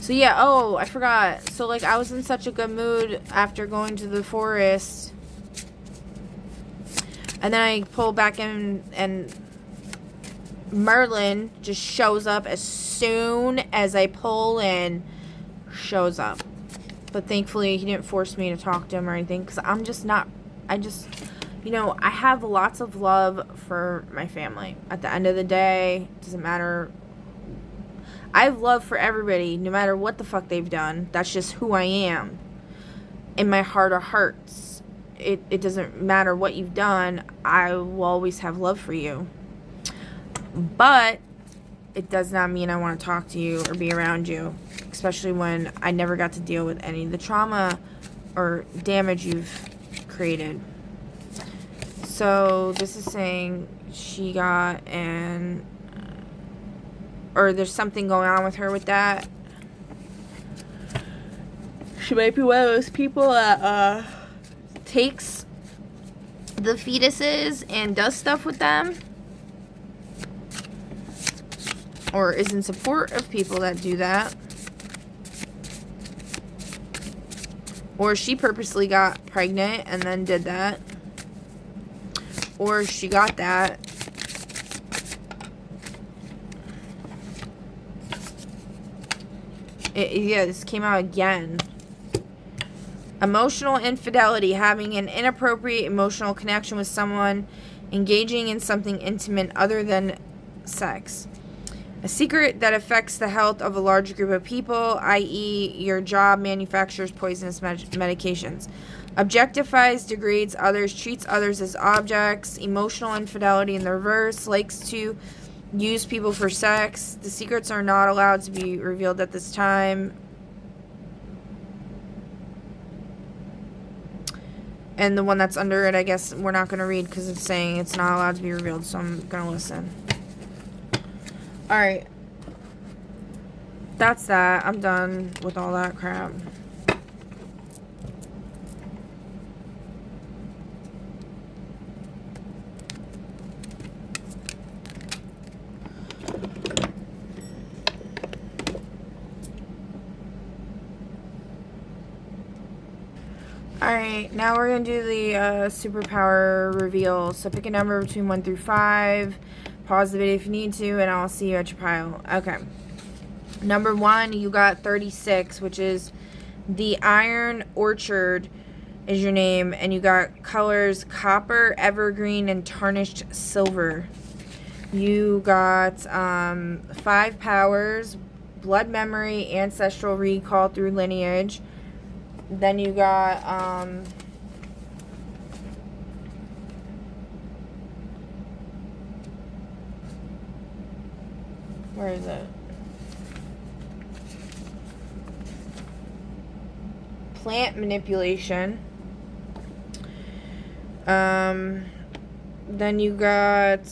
So yeah, oh, I forgot. So like I was in such a good mood after going to the forest. And then I pull back in and Merlin just shows up as soon as I pull in. Shows up. But thankfully he didn't force me to talk to him or anything. Because I'm just not, you know, I have lots of love for my family. At the end of the day, it doesn't matter. I have love for everybody, no matter what the fuck they've done. That's just who I am. In my heart of hearts. It doesn't matter what you've done. I will always have love for you. But it does not mean I want to talk to you or be around you. Especially when I never got to deal with any of the trauma or damage you've created. So this is saying she got or there's something going on with her with that. She might be one of those people that takes the fetuses and does stuff with them. Or is in support of people that do that. Or she purposely got pregnant and then did that. Or she got that. Yeah, this came out again. Emotional infidelity. Having an inappropriate emotional connection with someone. Engaging in something intimate other than sex. A secret that affects the health of a large group of people, i.e. your job manufactures poisonous medications. Objectifies, degrades others, treats others as objects. Emotional infidelity in the reverse, likes to use people for sex. The secrets are not allowed to be revealed at this time. And the one that's under it, I guess we're not going to read because it's saying it's not allowed to be revealed, so I'm going to listen. Alright. That's that. I'm done with all that crap. Alright, now we're going to do the superpower reveal. So pick a number between 1 through 5. Pause the video if you need to, and I'll see you at your pile. Okay. Number 1, you got 36, which is the Iron Orchard is your name. And you got colors copper, evergreen, and tarnished silver. You got 5 powers, blood memory, ancestral recall through lineage. Then you got where is it? Plant manipulation. Then you got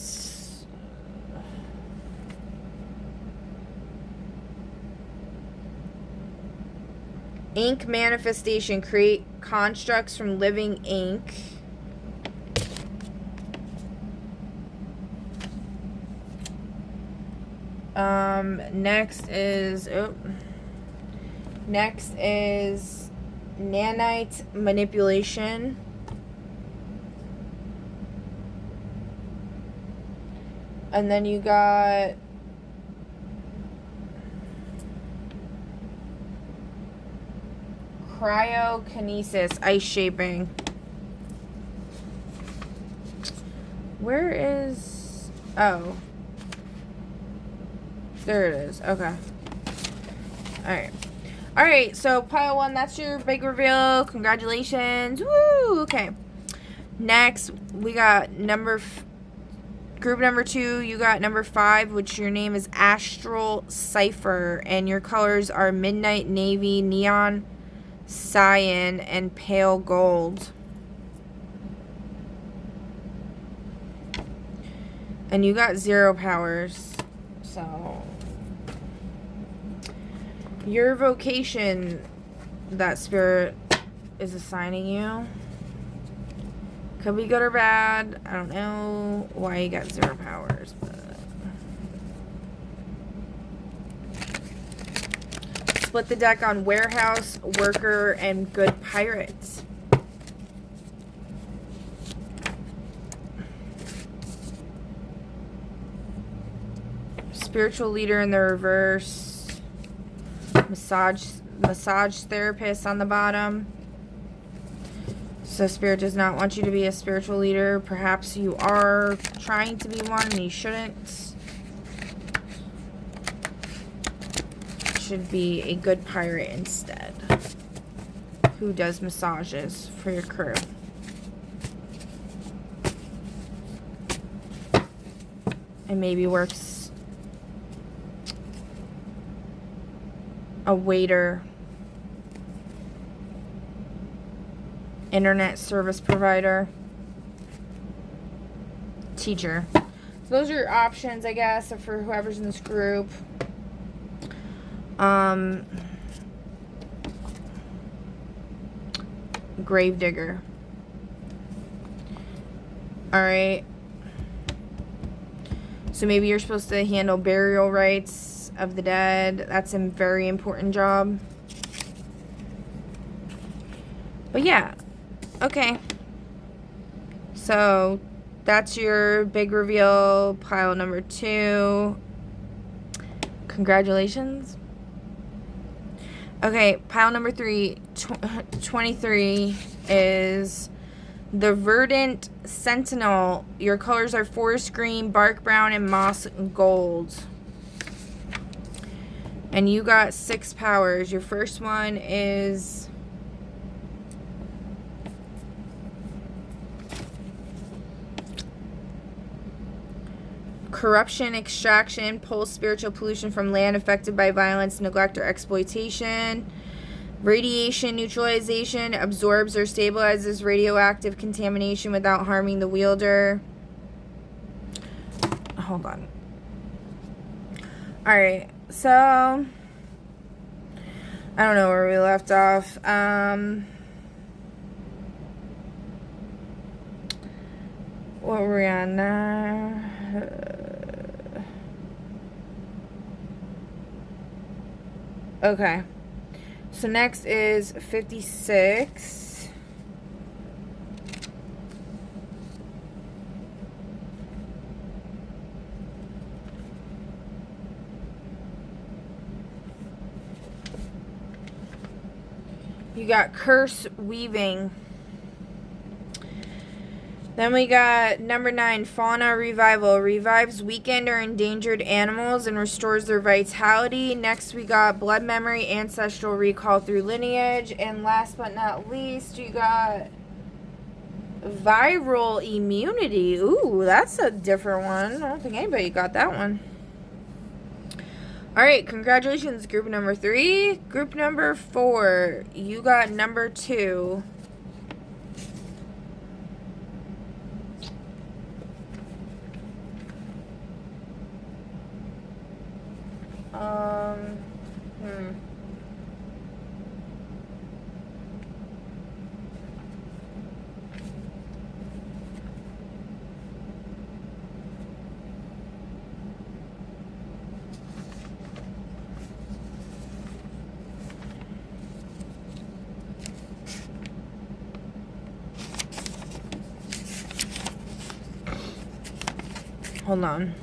ink manifestation. Create constructs from living ink. Next is nanite manipulation. And then you got cryokinesis, ice shaping. Where is... Oh. There it is. Okay. Alright. Alright, so pile 1, that's your big reveal. Congratulations. Woo! Okay. Next, we got group number 2, you got number 5, which your name is Astral Cipher. And your colors are midnight navy, neon cyan, and pale gold. And you got 0 powers. So your vocation that spirit is assigning you could be good or bad. I don't know why you got 0 powers, but split the deck on warehouse, worker, and good pirates. Spiritual leader in the reverse. Massage therapist on the bottom. So Spirit does not want you to be a spiritual leader. Perhaps you are trying to be one and you shouldn't. Should be a good pirate instead, who does massages for your crew. And maybe works a waiter, internet service provider, teacher. So those are your options, I guess, for whoever's in this group. Gravedigger. Alright. So maybe you're supposed to handle burial rites of the dead. That's a very important job. But yeah. Okay. So that's your big reveal, pile number 2. Congratulations. Okay, pile number 3, 23 is the Verdant Sentinel. Your colors are forest green, bark brown, and moss gold. And you got 6 powers. Your first one is corruption, extraction, pulls spiritual pollution from land affected by violence, neglect, or exploitation. Radiation neutralization, absorbs or stabilizes radioactive contamination without harming the wielder. Hold on. Alright, so I don't know where we left off. What were we on now? Okay. So next is 56. You got curse weaving. Then we got number 9, Fauna Revival. Revives weakened or endangered animals and restores their vitality. Next we got Blood Memory, Ancestral Recall through Lineage. And last but not least, you got Viral Immunity. Ooh, that's a different one. I don't think anybody got that one. Alright, congratulations, group number 3. Group number 4, you got number 2. Hold on.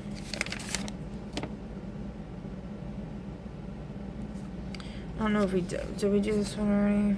I don't know if we did we do this one already?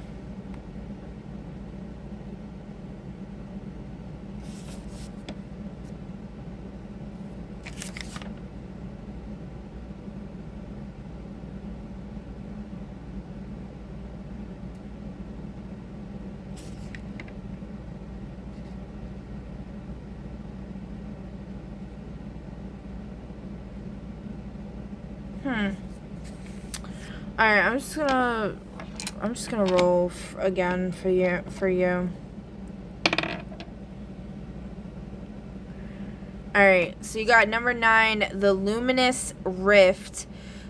Alright, I'm just gonna roll again for you. Alright, so you got number 9, the Luminous Rift.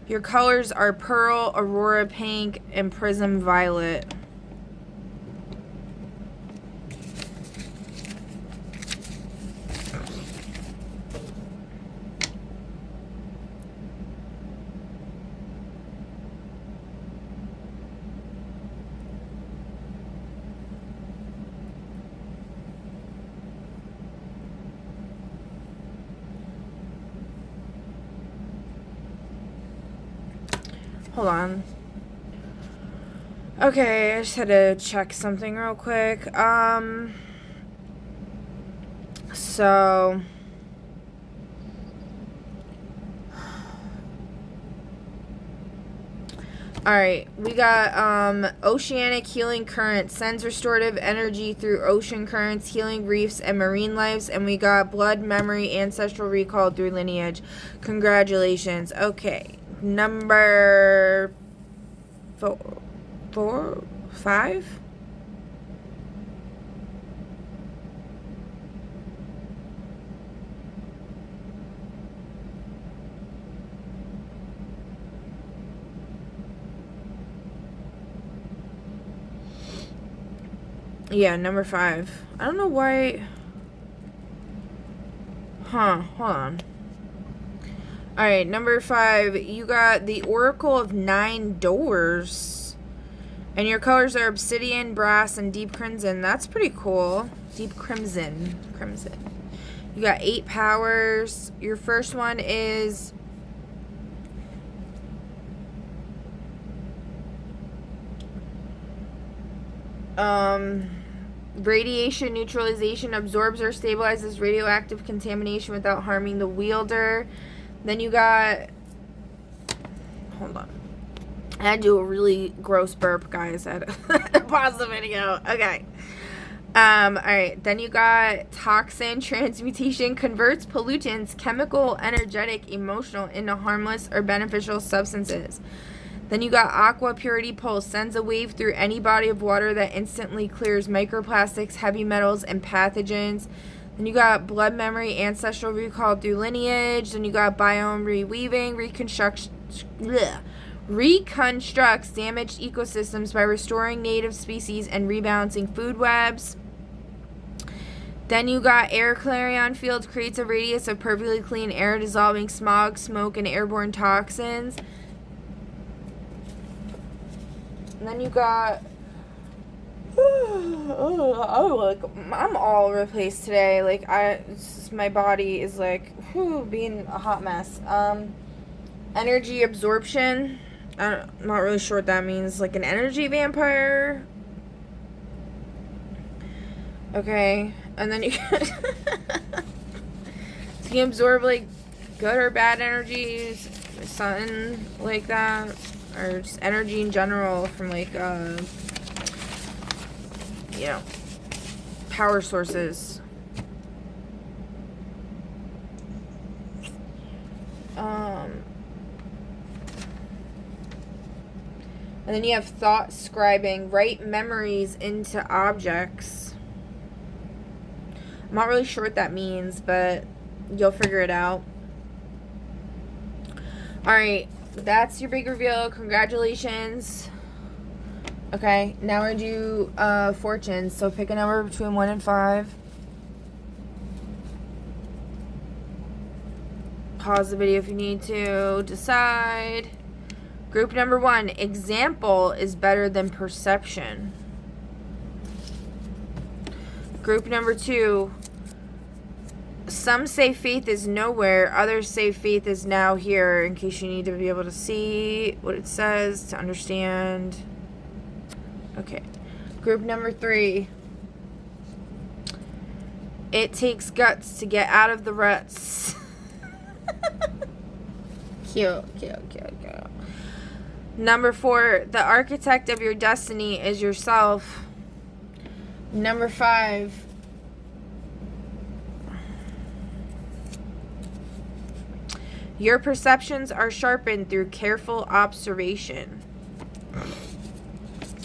Your colors are Pearl, Aurora Pink, and Prism Violet. Hold on. Okay, I just had to check something real quick. So alright, we got oceanic healing currents, sends restorative energy through ocean currents, healing reefs and marine lives, and we got blood memory, ancestral recall through lineage. Congratulations. Okay, number 5? Yeah, number 5. I don't know why. Hold on. Alright, number 5. You got the Oracle of 9 Doors. And your colors are obsidian, brass, and deep crimson. That's pretty cool. Deep crimson. You got 8 powers. Your first one is radiation neutralization, absorbs or stabilizes radioactive contamination without harming the wielder. Then you got, hold on, I had to do a really gross burp, guys. I had to pause the video. Okay. Alright, then you got toxin transmutation, converts pollutants, chemical, energetic, emotional into harmless or beneficial substances. Then you got aqua purity pulse, sends a wave through any body of water that instantly clears microplastics, heavy metals, and pathogens. Then you got blood memory, ancestral recall through lineage. Then you got biome reweaving, reconstructs damaged ecosystems by restoring native species and rebalancing food webs. Then you got air clarion fields, creates a radius of perfectly clean air, dissolving smog, smoke, and airborne toxins. And then you got, I'm all over the place today. Like, my body is like, being a hot mess. Energy absorption. I'm not really sure what that means. Like an energy vampire. Okay. And then you can absorb like good or bad energies, something like that. Or just energy in general from like power sources. And then you have thought scribing, write memories into objects. I'm not really sure what that means, but you'll figure it out. Alright, that's your big reveal. Congratulations. Okay, now we're gonna do fortunes. So pick a number between 1 and 5. Pause the video if you need to. Decide. Group number 1, example is better than perception. Group number 2, some say faith is nowhere, others say faith is now here, in case you need to be able to see what it says to understand. Okay. Group number 3, it takes guts to get out of the ruts. Cute. Number 4, the architect of your destiny is yourself. Number 5, your perceptions are sharpened through careful observation.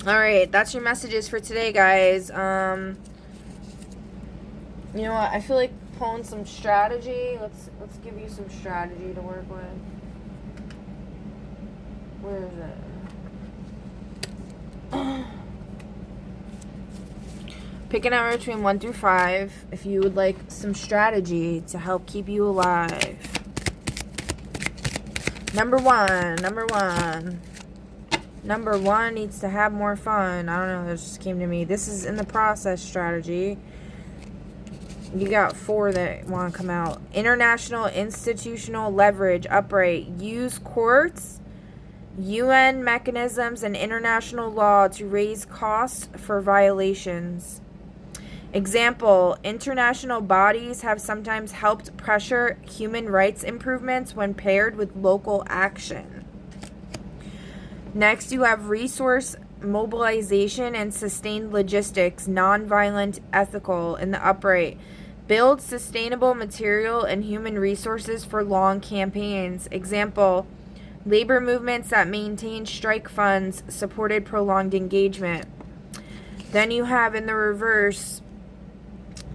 Alright, that's your messages for today, guys. You know what? I feel like pulling some strategy. Let's give you some strategy to work with. Where is it? Pick a number between 1 through 5 if you would like some strategy to help keep you alive. Number one needs to have more fun. I don't know, this just came to me. This is in the process strategy. You got 4 that want to come out. International institutional leverage, upright. Use courts UN mechanisms and international law to raise costs for violations. Example, international bodies have sometimes helped pressure human rights improvements when paired with local action. Next, you have resource mobilization and sustained logistics, nonviolent, ethical, in the upright. Build sustainable material and human resources for long campaigns. Example, labor movements that maintain strike funds supported prolonged engagement. Then you have in the reverse,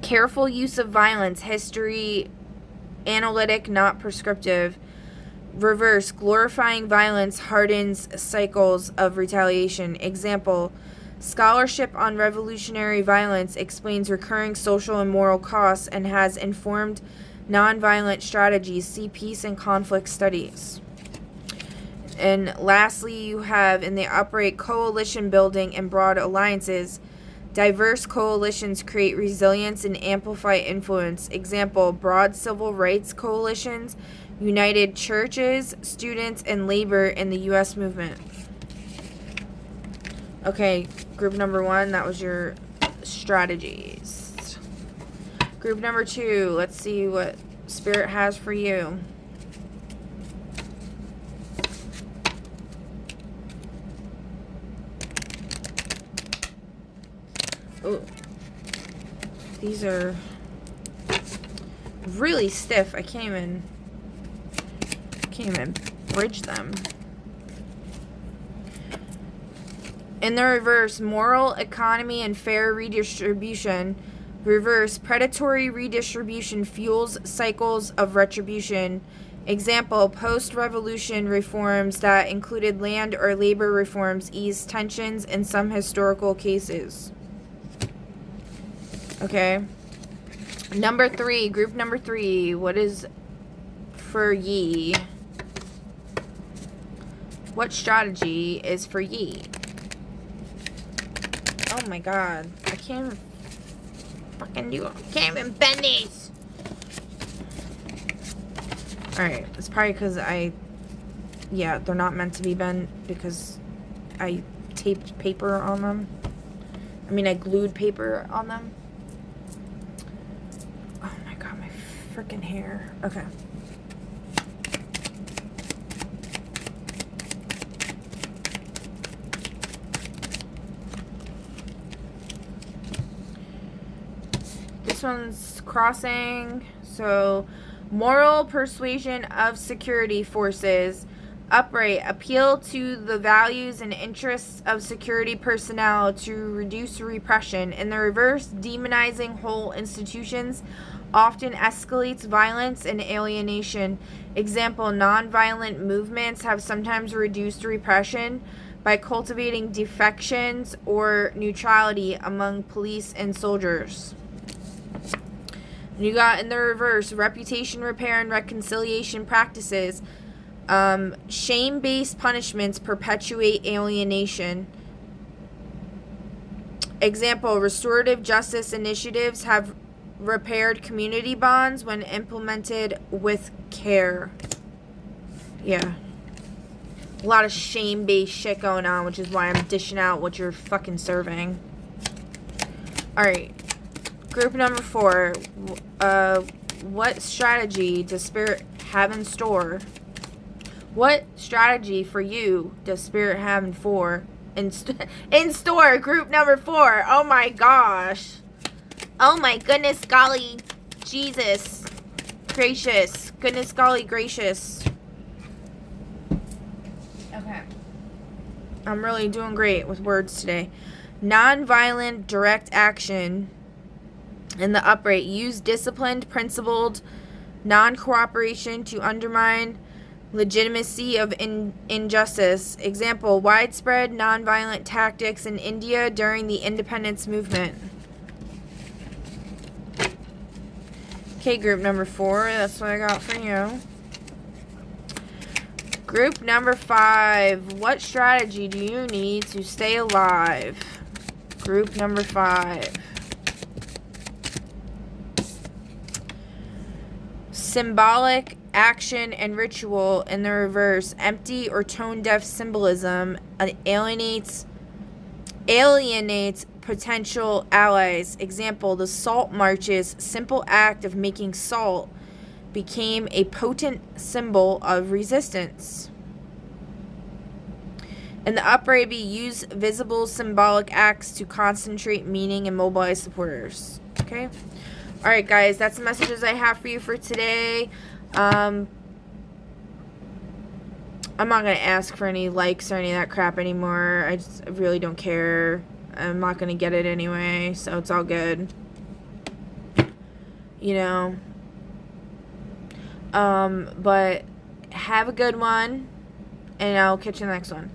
careful use of violence, history, analytic, not prescriptive. Reverse, glorifying violence hardens cycles of retaliation. Example, scholarship on revolutionary violence explains recurring social and moral costs and has informed nonviolent strategies. See peace and conflict studies. And lastly, you have in the upright, coalition building and broad alliances. Diverse coalitions create resilience and amplify influence. Example, broad civil rights coalitions united churches, students, and labor in the U.S. movement. Okay, group number 1, that was your strategies. Group number 2, let's see what Spirit has for you. Oh, these are really stiff. I can't even bridge them. In the reverse, moral economy and fair redistribution. Reverse, predatory redistribution fuels cycles of retribution. Example, post-revolution reforms that included land or labor reforms eased tensions in some historical cases. Okay. Number 3, group number 3, what is for ye? What strategy is for ye? Oh my god. I can't even fucking do it. I can't even bend these. Alright. It's probably because yeah, they're not meant to be bent because I taped paper on them. I mean, I glued paper on them. Oh my god, my freaking hair. Okay. This one's crossing. So, moral persuasion of security forces. Upright, appeal to the values and interests of security personnel to reduce repression. In the reverse, demonizing whole institutions often escalates violence and alienation. Example, nonviolent movements have sometimes reduced repression by cultivating defections or neutrality among police and soldiers. And you got in the reverse, reputation repair and reconciliation practices. Shame-based punishments perpetuate alienation. Example, restorative justice initiatives have repaired community bonds when implemented with care. Yeah. A lot of shame-based shit going on, which is why I'm dishing out what you're fucking serving. Alright. Group number 4. What strategy does Spirit have in store? What strategy for you does Spirit have in store? Group number 4. Oh my gosh. Oh my goodness golly. Jesus. Gracious. Goodness golly gracious. Okay. I'm really doing great with words today. Nonviolent direct action. In the upright, use disciplined, principled non-cooperation to undermine legitimacy of injustice. Example, widespread nonviolent tactics in India during the independence movement. Okay, group number 4, that's what I got for you. Group number 5, what strategy do you need to stay alive? Group number 5. Symbolic action and ritual. In the reverse, empty or tone-deaf symbolism alienates potential allies. Example, the salt march's simple act of making salt became a potent symbol of resistance. In the upright, use visible symbolic acts to concentrate meaning and mobilize supporters. Okay? Alright, guys, that's the messages I have for you for today. I'm not going to ask for any likes or any of that crap anymore. I really don't care. I'm not going to get it anyway, so it's all good. You know? But have a good one, and I'll catch you in the next one.